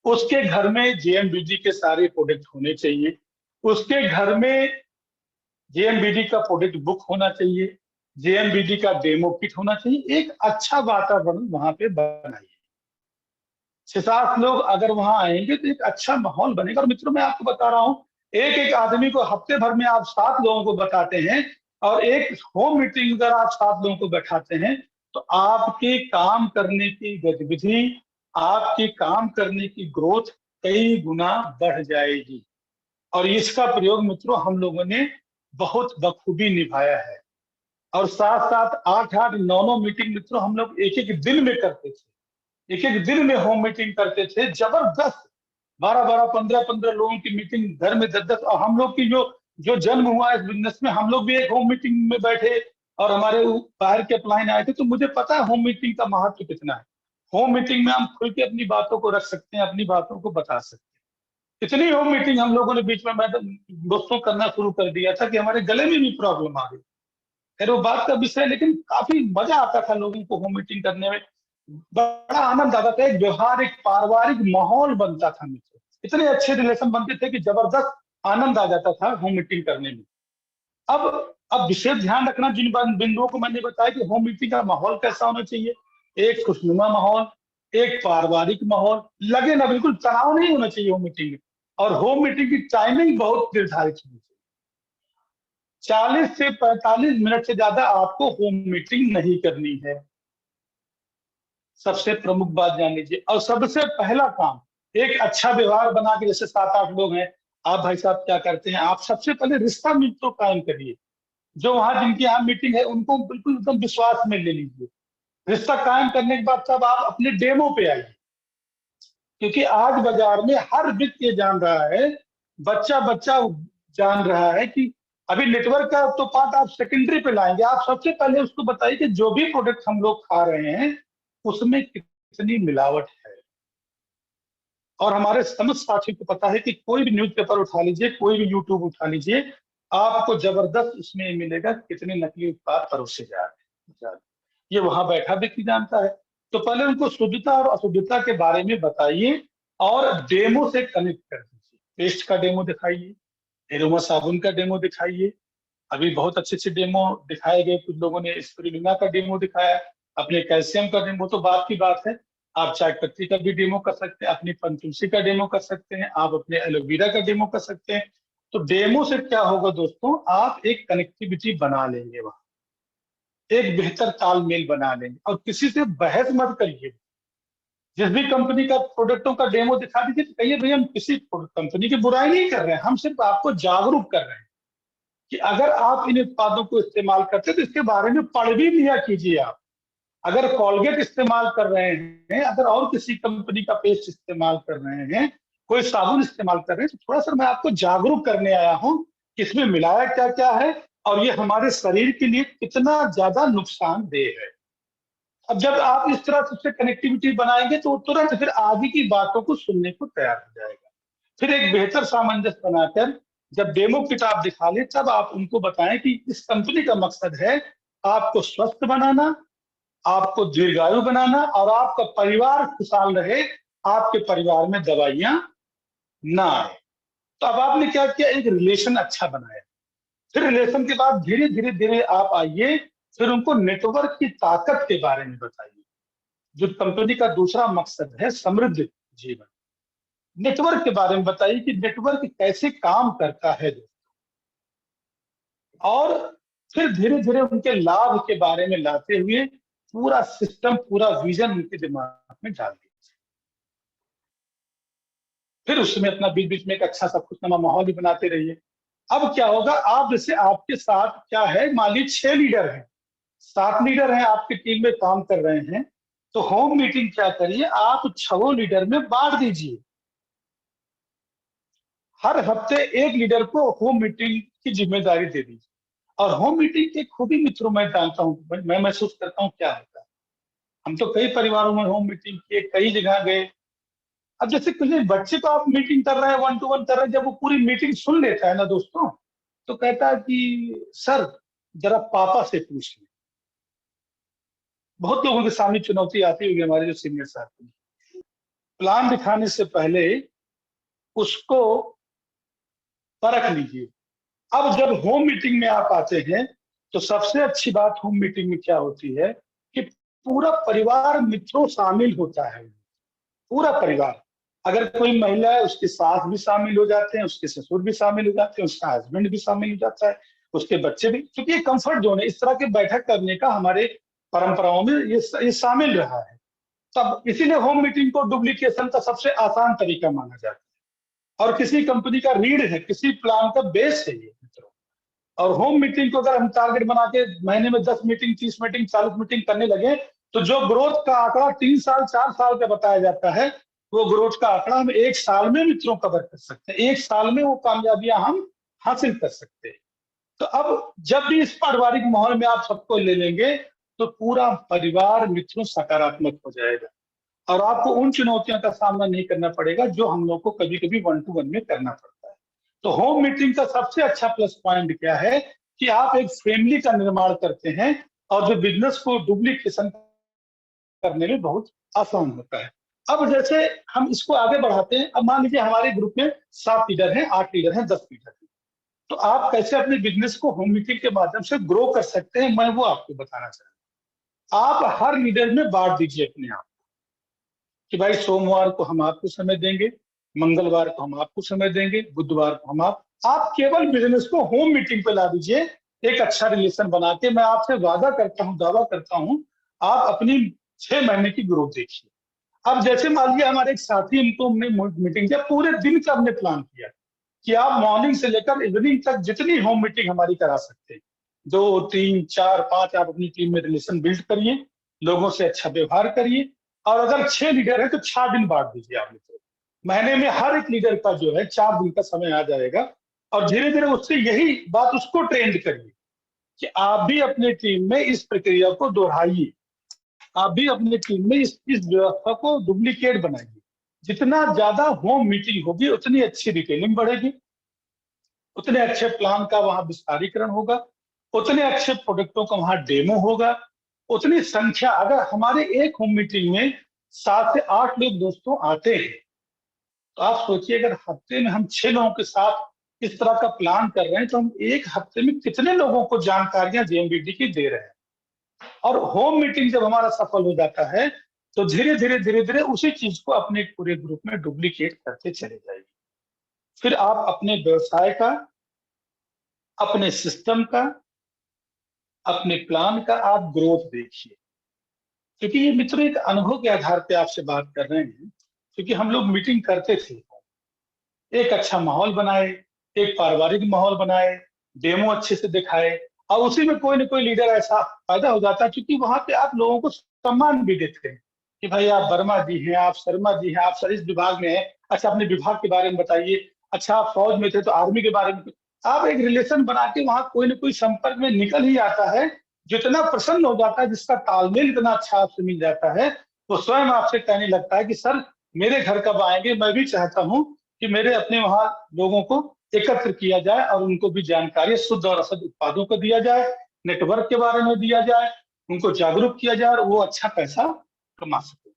उसके घर में जेएमबीडी के सारे प्रोडक्ट होने चाहिए, उसके घर में जेएमबीडी का प्रोडक्ट बुक होना चाहिए, जेएमबीडी का डेमो किट होना चाहिए। एक अच्छा वातावरण वहां पे बनाइए। 6-7 लोग अगर वहां आएंगे तो एक अच्छा माहौल बनेगा। और मित्रों मैं आपको बता रहा हूं, एक एक आदमी को हफ्ते भर में आप 7 लोगों को बताते हैं और एक होम मीटिंग अगर आप 7 लोगों को बैठाते हैं तो आपके काम करने की गतिविधि, आपकी काम करने की ग्रोथ कई गुना बढ़ जाएगी। और इसका प्रयोग मित्रों हम लोगों ने बहुत बखूबी निभाया है। और साथ साथ 8-8 9-9 मीटिंग मित्रों हम लोग एक एक दिन में करते थे, एक एक दिन में होम मीटिंग करते थे, जबरदस्त 12-12 15-15 लोगों की मीटिंग घर में 10-10। और हम लोग की जो जो जन्म हुआ इस बिजनेस में, हम लोग भी एक होम मीटिंग में बैठे और हमारे बाहर के अपलाइन आए थे, तो मुझे पता है होम मीटिंग का महत्व कितना है। होम मीटिंग में हम खुल के अपनी बातों को रख सकते हैं, अपनी बातों को बता सकते हैं। इतनी होम मीटिंग हम लोगों ने बीच में मैं दोस्तों करना शुरू कर दिया था कि हमारे गले में भी प्रॉब्लम आ गई। खैर वो बात का विषय, लेकिन काफी मजा आता था लोगों को होम मीटिंग करने में, बड़ा आनंद आता था, एक व्यवहार एक पारिवारिक माहौल बनता था मित्र, इतने अच्छे रिलेशन बनते थे कि जबरदस्त आनंद आ जाता था होम मीटिंग करने में। अब अब विशेष ध्यान रखना जिन बिंदुओं को मैंने बताया कि होम मीटिंग का माहौल कैसा होना चाहिए, एक खुशनुमा माहौल, एक पारिवारिक माहौल, लगे ना बिल्कुल तनाव नहीं होना चाहिए होम मीटिंग में। और होम मीटिंग की टाइमिंग बहुत निर्धारित होनी चाहिए, 40 से 45 मिनट से ज्यादा आपको होम मीटिंग नहीं करनी है। सबसे प्रमुख बात जान लीजिए। और सबसे पहला काम, एक अच्छा व्यवहार बना के, जैसे 7-8 लोग हैं, आप भाई साहब क्या करते हैं, आप सबसे पहले रिश्ता मित्रों कायम करिए। जो वहां जिनकी यहाँ मीटिंग है उनको बिल्कुल एकदम विश्वास में ले लीजिए। रिश्ता कायम करने के बाद तब आप अपने डेमो पे आइए, क्योंकि आज बाजार में हर व्यक्ति ये जान रहा है, बच्चा बच्चा जान रहा है कि अभी नेटवर्क का तो पार्ट आप सेकेंडरी पे लाएंगे। आप सबसे पहले उसको बताइए कि जो भी प्रोडक्ट हम लोग खा रहे हैं उसमें कितनी मिलावट है। और हमारे समस्त साथियों को पता है कि कोई भी न्यूज़पेपर उठा लीजिए, कोई भी यूट्यूब उठा लीजिए, आपको जबरदस्त उसमें मिलेगा कितने नकली उत्पाद परोसे जा रहे हैं। ये वहां बैठा व्यक्ति जानता है। तो पहले उनको शुद्धता और अशुद्धता के बारे में बताइए और डेमो से कनेक्ट कर दीजिए। पेस्ट का डेमो दिखाइए, एरोमा साबुन का डेमो दिखाइए। अभी बहुत अच्छे अच्छे डेमो दिखाए गए, कुछ लोगों ने स्पिरुलिना का डेमो दिखाया, अपने कैल्शियम का डेमो, तो बात की बात है। आप चाय पत्ती का भी डेमो कर सकते हैं, अपनी पंतुलसी का डेमो कर सकते हैं, आप अपने एलोवेरा का डेमो कर सकते हैं। तो डेमो से क्या होगा दोस्तों, आप एक कनेक्टिविटी बना लेंगे, वहां एक बेहतर तालमेल बना लेंगे। और किसी से बहस मत करिए। जिस भी कंपनी का प्रोडक्टों का डेमो दिखा दीजिए, तो कहिए भैया हम किसी कंपनी की बुराई नहीं कर रहे हैं, हम सिर्फ आपको जागरूक कर रहे हैं कि अगर आप इन उत्पादों को इस्तेमाल करते हैं तो इसके बारे में पढ़ भी लिया कीजिए। आप अगर कोलगेट इस्तेमाल कर रहे हैं, अगर और किसी कंपनी का पेस्ट इस्तेमाल कर रहे हैं, कोई साबुन इस्तेमाल कर रहे हैं, तो थोड़ा सा मैं आपको जागरूक करने आया हूं कि इसमें मिलाया क्या क्या है और ये हमारे शरीर के लिए कितना ज्यादा नुकसानदेह है। अब जब आप इस तरह से कनेक्टिविटी बनाएंगे तो तुरंत फिर आगे की बातों को सुनने को तैयार हो जाएगा। फिर एक बेहतर सामंजस्य बनाकर जब डेमो किट आप दिखा ले, तब आप उनको बताएं कि इस कंपनी का मकसद है आपको स्वस्थ बनाना, आपको दीर्घायु बनाना और आपका परिवार खुशहाल रहे, आपके परिवार में दवाइयां ना आए। तो अब आपने क्या किया, एक रिलेशन अच्छा बनाया। फिर रिलेशन के बाद धीरे धीरे धीरे आप आइए, फिर उनको नेटवर्क की ताकत के बारे में बताइए। जो कंपनी का दूसरा मकसद है समृद्ध जीवन, नेटवर्क के बारे में बताइए कि नेटवर्क कैसे काम करता है। और फिर धीरे धीरे उनके लाभ के बारे में लाते हुए पूरा सिस्टम, पूरा विजन उनके दिमाग में डाल दिया। फिर उसमें अपना बीच बीच में एक अच्छा सा खुशनुमा माहौल भी बनाते रहिए। अब क्या होगा, आप जैसे आपके साथ क्या है, मान लीजिए 6 लीडर हैं, 7 लीडर हैं आपकी टीम में काम कर रहे हैं, तो होम मीटिंग क्या करिए, आप 6 लीडर में बांट दीजिए। हर हफ्ते एक लीडर को होम मीटिंग की जिम्मेदारी दे दीजिए। और होम मीटिंग की खूबी मित्रों मैं जानता हूँ, मैं महसूस करता हूँ क्या होता है। हम तो कई परिवारों में होम मीटिंग किए, कई जगह गए। अब जैसे किसी बच्चे को आप मीटिंग कर रहे हैं, 1-to-1 कर रहे हैं, जब वो पूरी मीटिंग सुन लेता है ना दोस्तों, तो कहता है कि सर जरा पापा से पूछ लें। बहुत लोगों के सामने चुनौती आती होगी, हमारे जो सीनियर साथी। प्लान दिखाने से पहले उसको परख लीजिए। अब जब होम मीटिंग में आप आते हैं, तो सबसे अच्छी बात होम मीटिंग में क्या होती है कि पूरा परिवार मित्रों शामिल होता है। पूरा परिवार, अगर कोई महिला है उसके सास भी शामिल हो जाते हैं, उसके ससुर भी शामिल हो जाते हैं, उसका हस्बैंड भी शामिल हो जाता है, उसके बच्चे भी, क्योंकि ये कंफर्ट जोन है। इस तरह की बैठक करने का हमारे परंपराओं में ये शामिल रहा है। तब इसीलिए होम मीटिंग को डुप्लीकेशन का सबसे आसान तरीका माना जाता है और किसी कंपनी का रीढ़ है, किसी प्लान का बेस है ये मित्रों। और होम मीटिंग को अगर हम टारगेट बना के महीने में 10 मीटिंग, 30 मीटिंग, 40 मीटिंग करने लगे, तो जो ग्रोथ का आंकड़ा 3 साल 4 साल का बताया जाता है, वो ग्रोथ का आंकड़ा हम 1 साल में मित्रों कवर कर सकते हैं। 1 साल में वो कामयाबियां हम हासिल कर सकते हैं। तो अब जब भी इस पारिवारिक माहौल में आप सबको ले लेंगे, तो पूरा परिवार मित्रों सकारात्मक हो जाएगा और आपको उन चुनौतियों का सामना नहीं करना पड़ेगा जो हम लोग को कभी कभी 1-to-1 में करना पड़ता है। तो होम मीटिंग का सबसे अच्छा प्लस पॉइंट क्या है कि आप एक फैमिली का निर्माण करते हैं और जो बिजनेस को डुप्लीकेशन करने में बहुत आसान होता है। अब जैसे हम इसको आगे बढ़ाते हैं, अब मान लीजिए हमारे ग्रुप में 7 लीडर हैं, 8 लीडर हैं, 10 लीडर हैं, तो आप कैसे अपने बिजनेस को होम मीटिंग के माध्यम से ग्रो कर सकते हैं, मैं वो आपको बताना चाहता हूँ। आप हर लीडर में बांट दीजिए अपने आप कि भाई सोमवार को हम आपको समय देंगे, मंगलवार को हम आपको समय देंगे, बुधवार को हम आप केवल बिजनेस को होम मीटिंग पे ला दीजिए। एक अच्छा रिलेशन बना के मैं आपसे वादा करता हूँ, दावा करता हूँ, आप अपनी 6 महीने की ग्रोथ देखिए। अब जैसे मान लीजिए हमारे एक साथी, उनको हमने मीटिंग किया, पूरे दिन का हमने प्लान किया कि आप मॉर्निंग से लेकर इवनिंग तक जितनी होम मीटिंग हमारी करा सकते हैं, 2, 3, 4, 5 आप अपनी टीम में रिलेशन बिल्ड करिए, लोगों से अच्छा व्यवहार करिए। और अगर 6 लीडर है तो 6 दिन बांट दीजिए आप मित्रों। महीने में हर एक लीडर का जो है 4 दिन का समय आ जाएगा, और धीरे धीरे उससे यही बात उसको ट्रेंड करिए कि आप भी अपनी टीम में इस प्रक्रिया को दोहराइए, आप भी अपनी टीम में इस व्यवस्था को डुप्लीकेट बनाइए। जितना ज्यादा होम मीटिंग होगी उतनी अच्छी रिटेलिंग बढ़ेगी, उतने अच्छे प्लान का वहां विस्तारीकरण होगा, उतने अच्छे प्रोडक्टों का वहां डेमो होगा, उतनी संख्या। अगर हमारे एक होम मीटिंग में 7 से 8 लोग दोस्तों आते हैं, तो आप सोचिए अगर हफ्ते में हम 6 लोगों के साथ इस तरह का प्लान कर रहे हैं, तो हम एक हफ्ते में कितने लोगों को जानकारियां जेएमबीडी की दे रहे हैं। और होम मीटिंग जब हमारा सफल हो जाता है, तो धीरे धीरे उसी चीज को अपने पूरे ग्रुप में डुप्लीकेट करते चले जाइए। फिर आप अपने व्यवसाय का, अपने सिस्टम का, अपने प्लान का आप ग्रोथ देखिए। क्योंकि ये मित्रों एक अनुभव के आधार पे आपसे बात कर रहे हैं, क्योंकि हम लोग मीटिंग करते थे, एक अच्छा माहौल बनाए, एक पारिवारिक माहौल बनाए, डेमो अच्छे से दिखाए, और उसी में कोई ना कोई लीडर ऐसा पैदा हो जाता है, क्योंकि वहां पे आप लोगों को सम्मान भी देते हैं कि भाई आप वर्मा जी हैं, आप शर्मा जी हैं, आप सर इस विभाग में हैं, अच्छा अपने विभाग के बारे में बताइए, अच्छा आप फौज में थे तो आर्मी के बारे में। आप एक रिलेशन बना के वहां कोई ना कोई संपर्क में निकल ही आता है, जितना प्रसन्न हो जाता है, जिसका तालमेल इतना अच्छा आपसे मिल जाता है, वो स्वयं आपसे कहने लगता है कि सर मेरे घर कब आएंगे, मैं भी चाहता हूँ कि मेरे अपने वहां लोगों को एकत्र किया जाए और उनको भी जानकारी शुद्ध और असद उत्पादों को दिया जाए, नेटवर्क के बारे में दिया जाए, उनको जागरूक किया जाए और वो अच्छा पैसा कमा सके।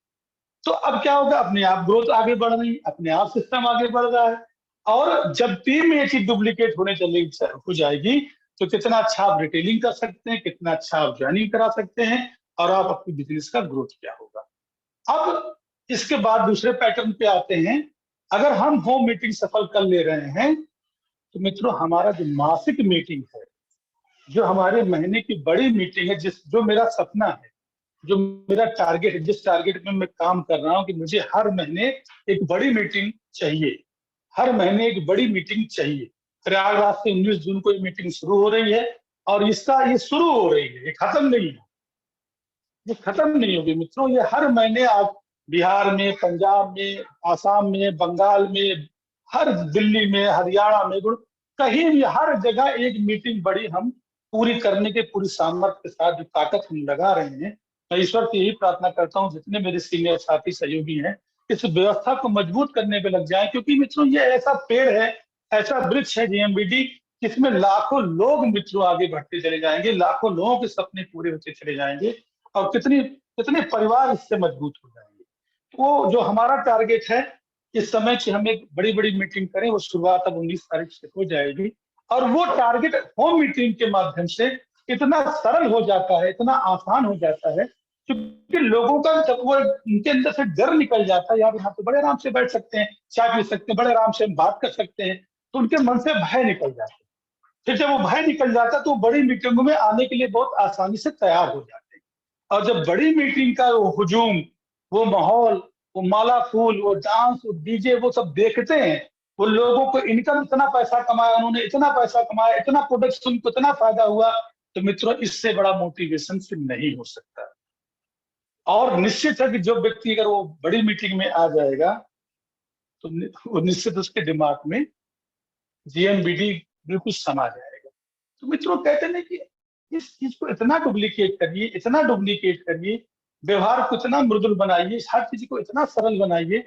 तो अब क्या होगा, अपने आप ग्रोथ आगे बढ़ रही, अपने आप सिस्टम आगे बढ़ रहा है। और जब टीम में ये चीज डुप्लीकेट होने चली हो जाएगी, तो कितना अच्छा आप रिटेलिंग कर सकते हैं, कितना अच्छा आप ज्वाइनिंग करा सकते हैं, और आप अपनी बिजनेस का ग्रोथ क्या होगा। अब इसके बाद दूसरे पैटर्न पे आते हैं। अगर हम होम मीटिंग सफल कर ले रहे हैं, तो मित्रों हमारा जो मासिक मीटिंग है, जो हमारे महीने की बड़ी मीटिंग है, जो मेरा सपना है, जो मेरा टारगेट है, जिस टारगेट में मैं काम कर रहा हूं कि मुझे हर महीने एक बड़ी मीटिंग चाहिए, हर महीने एक बड़ी मीटिंग चाहिए। प्रयागराज से 19 जून को ये मीटिंग शुरू हो रही है, और ये शुरू हो रही है, ये खत्म नहीं है, ये खत्म नहीं होगी मित्रों। ये हर महीने आप बिहार में, पंजाब में, आसाम में, बंगाल में, हर दिल्ली में, हरियाणा में, कहीं भी हर जगह एक मीटिंग बड़ी हम पूरी करने के पूरी सामर्थ्य के साथ जो ताकत हम लगा रहे हैं। मैं ईश्वर से यही प्रार्थना करता हूँ जितने मेरे सीनियर साथी सहयोगी हैं, इस व्यवस्था को मजबूत करने पे लग जाए, क्योंकि मित्रों ये ऐसा पेड़ है, ऐसा वृक्ष है जेएमबीडी, जिसमें लाखों लोग मित्रों आगे बढ़ते चले जाएंगे, लाखों लोगों के सपने पूरे होते चले जाएंगे, और कितने कितने परिवार इससे मजबूत हो जाएंगे। वो जो हमारा टारगेट है इस समय कि हम एक बड़ी बड़ी मीटिंग करें, वो शुरुआत अब 19 तारीख से हो जाएगी। और वो टारगेट होम मीटिंग के माध्यम से इतना सरल हो जाता है, इतना आसान हो जाता है, क्योंकि लोगों का जब वो उनके अंदर से डर निकल जाता है, यार यहाँ पे बड़े आराम से बैठ सकते हैं, चाय पी सकते हैं, बड़े आराम से हम बात कर सकते हैं, तो उनके मन से भय निकल जाता है। फिर जब वो भय निकल जाता है तो बड़ी मीटिंगों में आने के लिए बहुत आसानी से तैयार हो जाते हैं। और जब बड़ी मीटिंग का वो हुजूम, वो माहौल, वो माला फूल, वो डांस, वो डीजे, वो सब देखते हैं, वो लोगों को इनकम, इतना पैसा कमाया उन्होंने, इतना पैसा कमाया, इतना प्रोडक्शन को इतना फायदा हुआ, तो मित्रों इससे बड़ा मोटिवेशन फिर नहीं हो सकता। और निश्चित है कि जो व्यक्ति अगर वो बड़ी मीटिंग में आ जाएगा, तो वो निश्चित उसके दिमाग में जीएमबीडी बिल्कुल समा जाएगा। तो मित्रों कहते हैं कि इस चीज को इतना डुप्लीकेट करिए, इतना डुप्लीकेट करिए, व्यवहार को इतना मृदुल बनाइए, हर चीज को इतना सरल बनाइए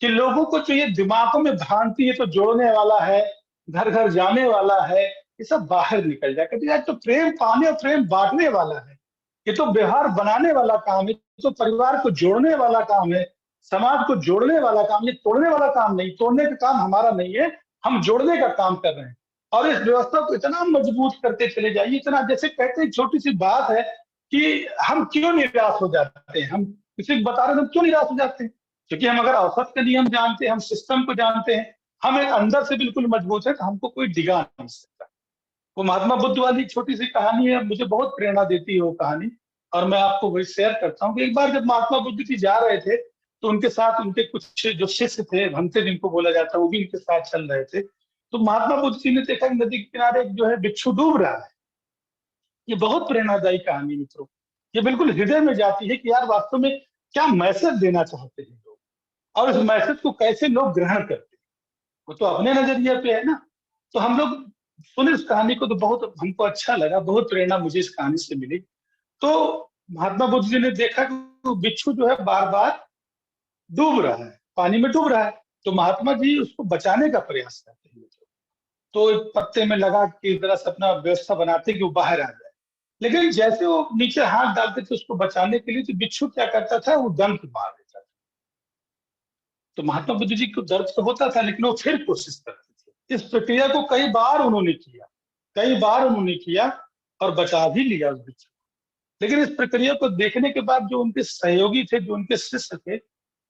कि लोगों को जो ये दिमागों में भ्रांति है तो जोड़ने वाला है, घर घर जाने वाला है, ये सब बाहर निकल जाए। कहते यार तो प्रेम पाने और प्रेम बांटने वाला है, ये तो व्यवहार बनाने वाला काम है, तो परिवार को जोड़ने वाला काम है, समाज को जोड़ने वाला काम, ये तोड़ने वाला काम नहीं, तोड़ने का काम हमारा नहीं है, हम जोड़ने का काम कर रहे हैं। और इस व्यवस्था को इतना मजबूत करते चले जाइए, इतना, जैसे कहते हैं छोटी सी बात है कि हम क्यों निराश हो जाते हैं, हम किसी को बता रहे हैं हम क्यों निराश हो जाते हैं, क्योंकि हम अगर औसत के नियम जानते हैं, हम सिस्टम को जानते हैं, हम एक अंदर से बिल्कुल मजबूत है, तो हमको कोई डिगा नहीं सकता। वो महात्मा बुद्ध वाली छोटी सी कहानी है, मुझे बहुत प्रेरणा देती है वो कहानी। और मैं आपको वही शेयर करता हूँ कि एक बार जब महात्मा बुद्ध जी जा रहे थे तो उनके साथ उनके कुछ जो शिष्य थे, भंते जिनको बोला जाता है, वो भी उनके साथ चल रहे थे। तो महात्मा बुद्ध जी ने देखा कि नदी के किनारे एक जो है बिच्छू डूब रहा है। ये बहुत प्रेरणादायी कहानी मित्रों, ये बिल्कुल हृदय में जाती है कि यार वास्तव में क्या मैसेज देना चाहते हैं लोग, और इस मैसेज को कैसे लोग ग्रहण करते हैं, वो तो अपने नजरिए पे है ना। तो हम लोग सुने इस कहानी को तो बहुत हमको अच्छा लगा, बहुत प्रेरणा मुझे इस कहानी से मिली। तो महात्मा बुद्ध जी ने देखा कि वो बिच्छू जो है बार बार डूब रहा है, पानी में डूब रहा है। तो महात्मा जी उसको बचाने का प्रयास करते हैं, तो एक पत्ते में लगा के तरह से अपना व्यवस्था बनाते कि वो बाहर आ जाए। लेकिन जैसे वो नीचे हाथ डालते थे उसको बचाने के लिए, तो बिच्छू क्या करता था, वो डंक मार देता था। तो महात्मा बुद्ध जी को दर्द तो होता था, लेकिन वो फिर कोशिश करते थे। इस प्रक्रिया को कई बार उन्होंने किया, कई बार उन्होंने किया और बचा भी लिया उस बिच्छू। लेकिन इस प्रक्रिया को देखने के बाद जो उनके सहयोगी थे, जो उनके शिष्य थे,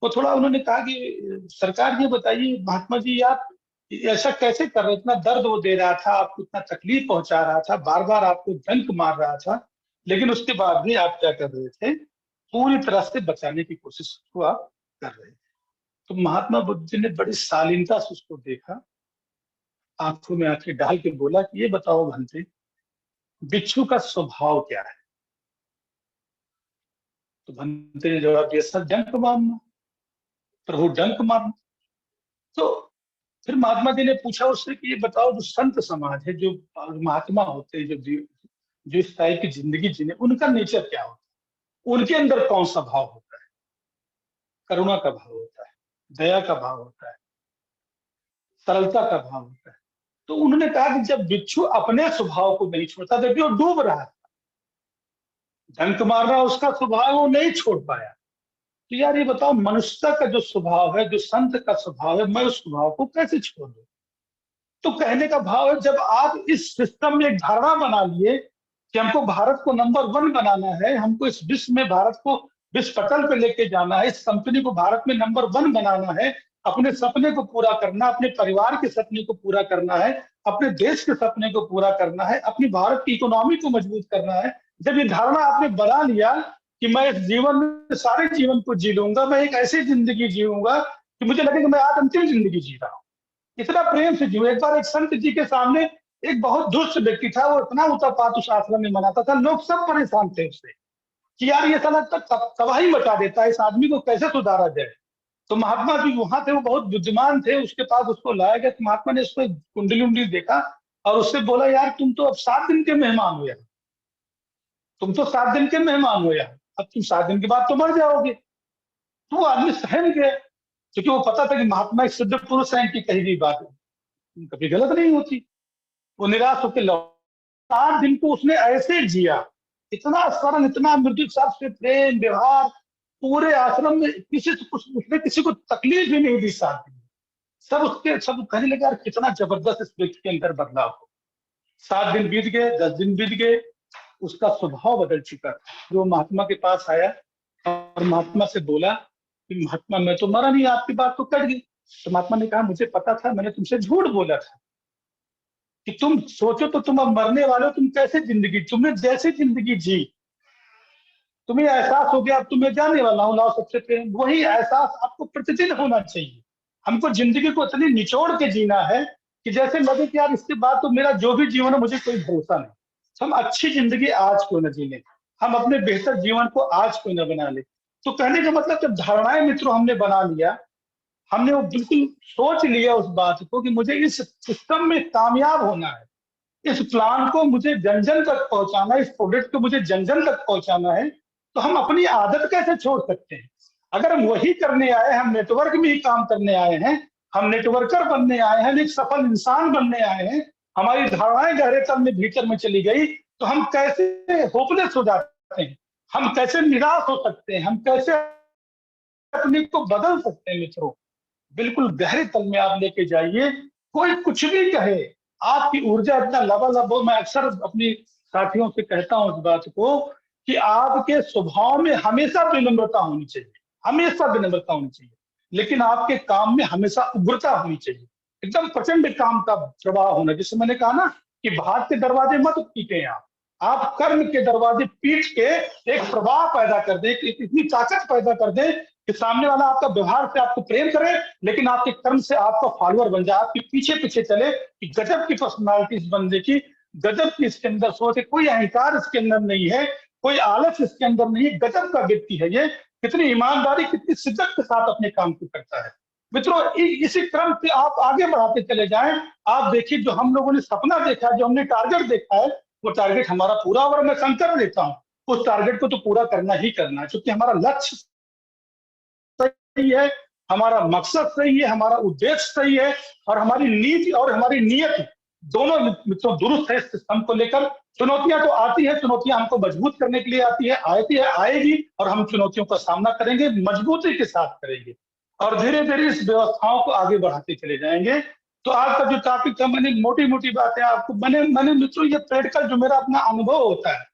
वो थोड़ा उन्होंने कहा कि सरकार ये बताइए महात्मा जी, आप ऐसा कैसे कर रहे, इतना दर्द वो दे रहा था, आपको इतना तकलीफ पहुंचा रहा था, बार बार आपको डंक मार रहा था, लेकिन उसके बाद भी आप क्या कर रहे थे, पूरी तरह से बचाने की कोशिश को आप कर रहे थे। तो महात्मा बुद्ध जी ने बड़ी शालीनता से उसको देखा, आंखों में आंखें डाल के बोला कि ये बताओ भंते, बिच्छू का स्वभाव क्या है। तो भंते ने जवाब दिया, सर डंक मारना, प्रभु डंक मारना। तो फिर महात्मा जी ने पूछा उससे कि ये बताओ, जो संत समाज है, जो महात्मा होते हैं, जो इस टाइप की जिंदगी जीने, उनका नेचर क्या होता है, उनके अंदर कौन सा भाव होता है। करुणा का भाव होता है, दया का भाव होता है, सरलता का भाव होता है। तो उन्होंने कहा कि जब बिच्छू अपने स्वभाव को नहीं छोड़ता, जबकि वो डूब रहा था, डंक मारना उसका स्वभाव, वो नहीं छोड़ पाया। तो यार ये बताओ, मनुष्यता का जो स्वभाव है, जो संत का स्वभाव है, मैं उस स्वभाव को कैसे छोड़ दूं। तो कहने का भाव है, जब आप इस सिस्टम में एक धारणा बना लिए कि हमको भारत को नंबर 1 बनाना है, हमको इस विश्व में भारत को विश्व पटल पे लेके जाना है, इस कंपनी को भारत में नंबर 1 बनाना है, अपने सपने को पूरा करना, अपने परिवार के सपने को पूरा करना है, अपने देश के सपने को पूरा करना है, अपनी भारत की इकोनॉमी को मजबूत करना है। जब ये धारणा आपने बना लिया कि मैं इस जीवन में सारे जीवन को जी लूंगा, मैं एक ऐसी जिंदगी जीऊंगा कि मुझे लगे कि मैं आज अंतिम जिंदगी जी रहा हूँ, इतना प्रेम से जीव। एक बार एक संत जी के सामने एक बहुत दुष्ट व्यक्ति था, वो इतना उत्पात उस आश्रम में मनाता था, लोग सब परेशान थे उससे कि यार ये साला तबाही मचा देता है, इस आदमी को कैसे सुधारा जाए। तो महात्मा जी वहां थे, वो बहुत बुद्धिमान थे, उसके पास उसको लाया गया। तो महात्मा ने उसको कुंडली उंडली देखा और उससे बोला, यार तुम तो अब 7 दिन के मेहमान हो यार, तुम तो 7 दिन के मेहमान हो यार, अब तुम 7 दिन के बाद तो मर जाओगे। तो वो आदमी सहम गया, क्योंकि वो पता था कि महात्मा एक सिद्ध पुरुष है, इनकी कही गई बात कभी गलत नहीं होती। वो निराश होकर लौटा। 7 दिन को उसने ऐसे जिया, इतना सरल, इतना मृदु साथ से प्रेम व्यवहार, पूरे आश्रम में किसी से कुछ, उसने किसी को तकलीफ भी नहीं दी। 7 दिन सब उसके सब कहने लगे, यार कितना जबरदस्त इस व्यक्ति के अंदर बदलाव हो। 7 दिन बीत गए, 10 दिन बीत गए, उसका स्वभाव बदल चुका। जो महात्मा के पास आया और महात्मा से बोला कि महात्मा मैं तो मरा नहीं, आपकी बात तो कट गई। तो महात्मा ने कहा, मुझे पता था, मैंने तुमसे झूठ बोला था कि तुम सोचो तो तुम अब मरने वाले हो, तुम कैसे जिंदगी, तुमने जैसे जिंदगी जी, तुम्हें एहसास हो गया अब तुम्हें जाने वाला हूं, लाओ सबसे पहले वही एहसास आपको प्रतिदिन होना चाहिए। हमको जिंदगी को इतनी निचोड़ के जीना है कि जैसे लगे कि यार इसके बाद तो मेरा जो भी जीवन है मुझे कोई भरोसा नहीं। हम अच्छी जिंदगी आज क्यों न जी लें, हम अपने बेहतर जीवन को आज क्यों न बना ले। तो कहने का मतलब, जब धारणाएं मित्रों हमने बना लिया, हमने वो बिल्कुल सोच लिया उस बात को कि मुझे इस सिस्टम में कामयाब होना है, इस प्लान को मुझे जन जन तक पहुंचाना है, इस प्रोडक्ट को मुझे जन जन तक पहुंचाना है, तो हम अपनी आदत कैसे छोड़ सकते हैं। अगर हम वही करने आए, हम नेटवर्क में ही काम करने आए हैं, हम नेटवर्कर बनने आए हैं, एक सफल इंसान बनने आए हैं, हमारी धारणाएं गहरे तल में भीतर में चली गई, तो हम कैसे होपलेस हो जाते हैं, हम कैसे निराश हो सकते हैं, हम कैसे अपने को बदल सकते हैं मित्रों। बिल्कुल गहरे तल में आप लेके जाइए। कोई कुछ भी कहे, आपकी ऊर्जा इतना लबालब हो। मैं अक्सर अपनी साथियों से कहता हूं इस बात को कि आपके स्वभाव में हमेशा विनम्रता होनी चाहिए, हमेशा विनम्रता होनी चाहिए, लेकिन आपके काम में हमेशा उग्रता होनी चाहिए, एकदम प्रचंड काम का प्रवाह होना। जिससे मैंने कहा ना कि भाग के दरवाजे मत पीटे आप, आप कर्म के दरवाजे पीट के एक प्रवाह पैदा कर दें, इतनी ताकत पैदा कर दें कि सामने वाला आपका व्यवहार से आपको प्रेम करे, लेकिन आपके कर्म से आपका फॉलोअर बन जाए, आपके पीछे पीछे चले कि गजब की पर्सनालिटी इस बंदे की, गजब की इसके अंदर सोच है, कोई अहंकार इसके अंदर नहीं है, कोई आलस इसके अंदर नहीं है, गजब का व्यक्ति है ये, कितनी ईमानदारी कितनी शिद्दत के साथ अपने काम को करता है। मित्रों, इसी क्रम से आप आगे बढ़ाते चले जाएं। आप देखिए, जो हम लोगों ने सपना देखा है, जो हमने टारगेट देखा है, वो टारगेट हमारा पूरा और मैं संकल्प लेता हूं उस टारगेट को तो पूरा करना ही करना है, क्योंकि हमारा लक्ष्य सही है, हमारा मकसद सही है, हमारा उद्देश्य सही है, और हमारी नीति और हमारी नियत दोनों मित्रों दुरुस्त है। इस सिस्टम को लेकर चुनौतियां तो आती है, चुनौतियां हमको मजबूत करने के लिए आती है, आएगी, और हम चुनौतियों का सामना करेंगे, मजबूती के साथ करेंगे, और धीरे धीरे इस व्यवस्थाओं को आगे बढ़ाते चले जाएंगे। तो आज का जो टॉपिक था, मैंने मोटी मोटी बातें आपको मैंने मित्रों, ये प्रैक्टिकल जो मेरा अपना अनुभव होता है,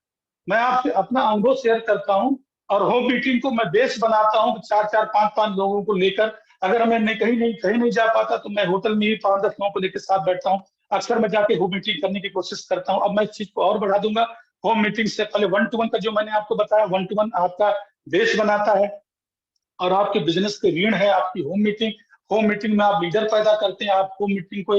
मैं आपसे अपना अनुभव शेयर करता हूं, और होम मीटिंग को मैं बेस बनाता हूं, 4-4, 5-5 लोगों को लेकर। अगर मैं कहीं नहीं जा पाता तो मैं होटल में ही 5-10 लोगों को लेकर साथ बैठता हूं। अक्सर मैं जाके होम मीटिंग करने की कोशिश करता हूं। अब मैं इस चीज को और बढ़ा दूंगा। होम मीटिंग से पहले 1-to-1 का जो मैंने आपको बताया, 1-to-1 आपका बेस बनाता है, और आपके बिजनेस के ऋण है आपकी होम मीटिंग। होम मीटिंग में आप लीडर पैदा करते हैं, आप होम मीटिंग को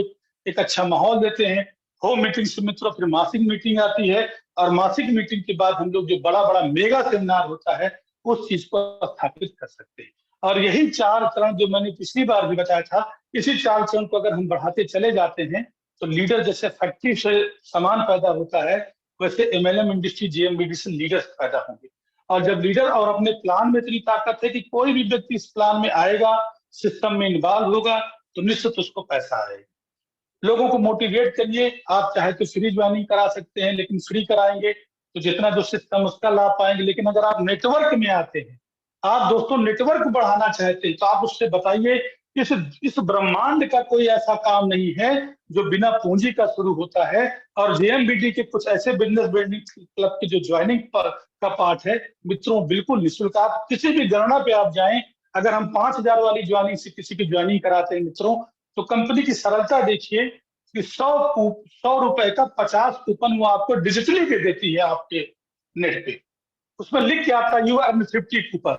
एक अच्छा माहौल देते हैं। होम मीटिंग से मित्रों फिर मासिक मीटिंग आती है, और मासिक मीटिंग के बाद हम लोग जो बड़ा बड़ा मेगा सेमिनार होता है, उस चीज को स्थापित कर सकते हैं। और यही 4 चरण जो मैंने पिछली बार भी बताया था, इसी 4 चरण को अगर हम बढ़ाते चले जाते हैं, तो लीडर जैसे फैक्ट्री से सामान पैदा होता है, वैसे एमएलएम इंडस्ट्री जीएमबीडी से लीडर्स पैदा होंगे। और जब लीडर और अपने प्लान में इतनी ताकत है कि कोई भी व्यक्ति इस प्लान में आएगा, सिस्टम में इन्वॉल्व होगा, तो निश्चित उसको पैसा आएगा। लोगों को मोटिवेट करिए। आप चाहे तो फ्री ज्वाइनिंग करा सकते हैं, लेकिन फ्री कराएंगे तो जितना जो सिस्टम उसका लाभ पाएंगे। लेकिन अगर आप नेटवर्क में आते हैं, आप दोस्तों नेटवर्क बढ़ाना चाहते हैं, तो आप उससे बताइए इस ब्रह्मांड का कोई ऐसा काम नहीं है जो बिना पूंजी का शुरू होता है। और जेएमबीडी के कुछ ऐसे बिजनेस बिल्डिंग क्लब की जो ज्वाइनिंग का पार्ट है मित्रों, बिल्कुल निःशुल्क। आप किसी भी गणना पे आप जाएं, अगर हम 5,000 वाली ज्वाइनिंग से किसी की ज्वाइनिंग कराते हैं मित्रों, तो कंपनी की सरलता देखिए कि 100 रुपए का 50 कूपन वो आपको डिजिटली दे देती है आपके नेट पे। उसमें लिख के आता है यू अर्न 50 कूपन।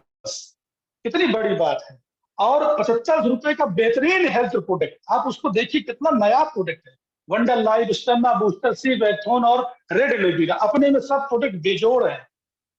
कितनी बड़ी बात है। और 75 रुपए का बेहतरीन हेल्थ प्रोडक्ट, आप उसको देखिए कितना नया प्रोडक्ट है। वंडर लाइफ, स्टेमिना बूस्टर, सी वैथोन और रेड एलोवेरा, अपने में सब प्रोडक्ट बेजोड़ है।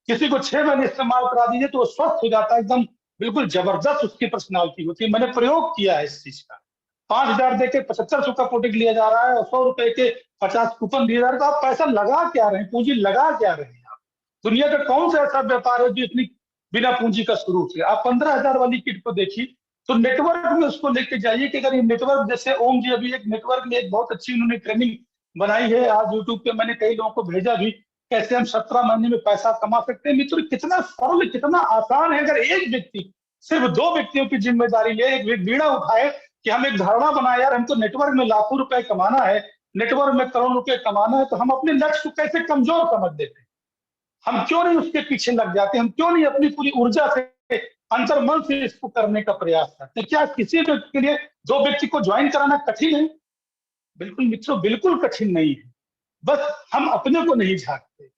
किसी को 6 महीने इस्तेमाल करा दीजिए तो वो स्वस्थ हो जाता है, एकदम बिल्कुल जबरदस्त उसकी पर्सनालिटी होती है। मैंने प्रयोग किया है इस चीज का। 5,000 देके 75 का प्रोडक्ट लिया जा रहा है, और 100 रुपए के 50 कूपन दिए जा रहे हैं। तो आप पैसा लगा क्या रहे हैं, पूंजी लगा क्या रहे हैं आप? दुनिया का कौन सा ऐसा व्यापार है जो इतनी बिना पूंजी का शुरू से? आप 15,000 वाली किट को देखिए, तो नेटवर्क में उसको लेके जाइए कि अगर ये नेटवर्क, जैसे ओम जी अभी एक नेटवर्क में एक बहुत अच्छी उन्होंने ट्रेनिंग बनाई है, आज यूट्यूब पे मैंने कई लोगों को भेजा भी, कैसे हम 17 महीने में पैसा कमा सकते हैं। मित्र, कितना सरल, कितना आसान है। अगर एक व्यक्ति, सिर्फ 2 व्यक्तियों की जिम्मेदारी ले, एक बीड़ा उठाए कि हम एक धारणा बनाए, यार हमको नेटवर्क में लाखों रुपए कमाना है, नेटवर्क में करोड़ रुपए कमाना है, तो हम अपने लक्ष्य को कैसे कमजोर समझ देते हैं? हम क्यों नहीं उसके पीछे लग जाते? हम क्यों नहीं अपनी पूरी ऊर्जा से, अंतर्मन से इसको करने का प्रयास करते? क्या किसी व्यक्ति के लिए 2 व्यक्ति को ज्वाइन कराना कठिन है? बिल्कुल मित्रों, बिल्कुल कठिन नहीं है। बस हम अपने को नहीं झांकते।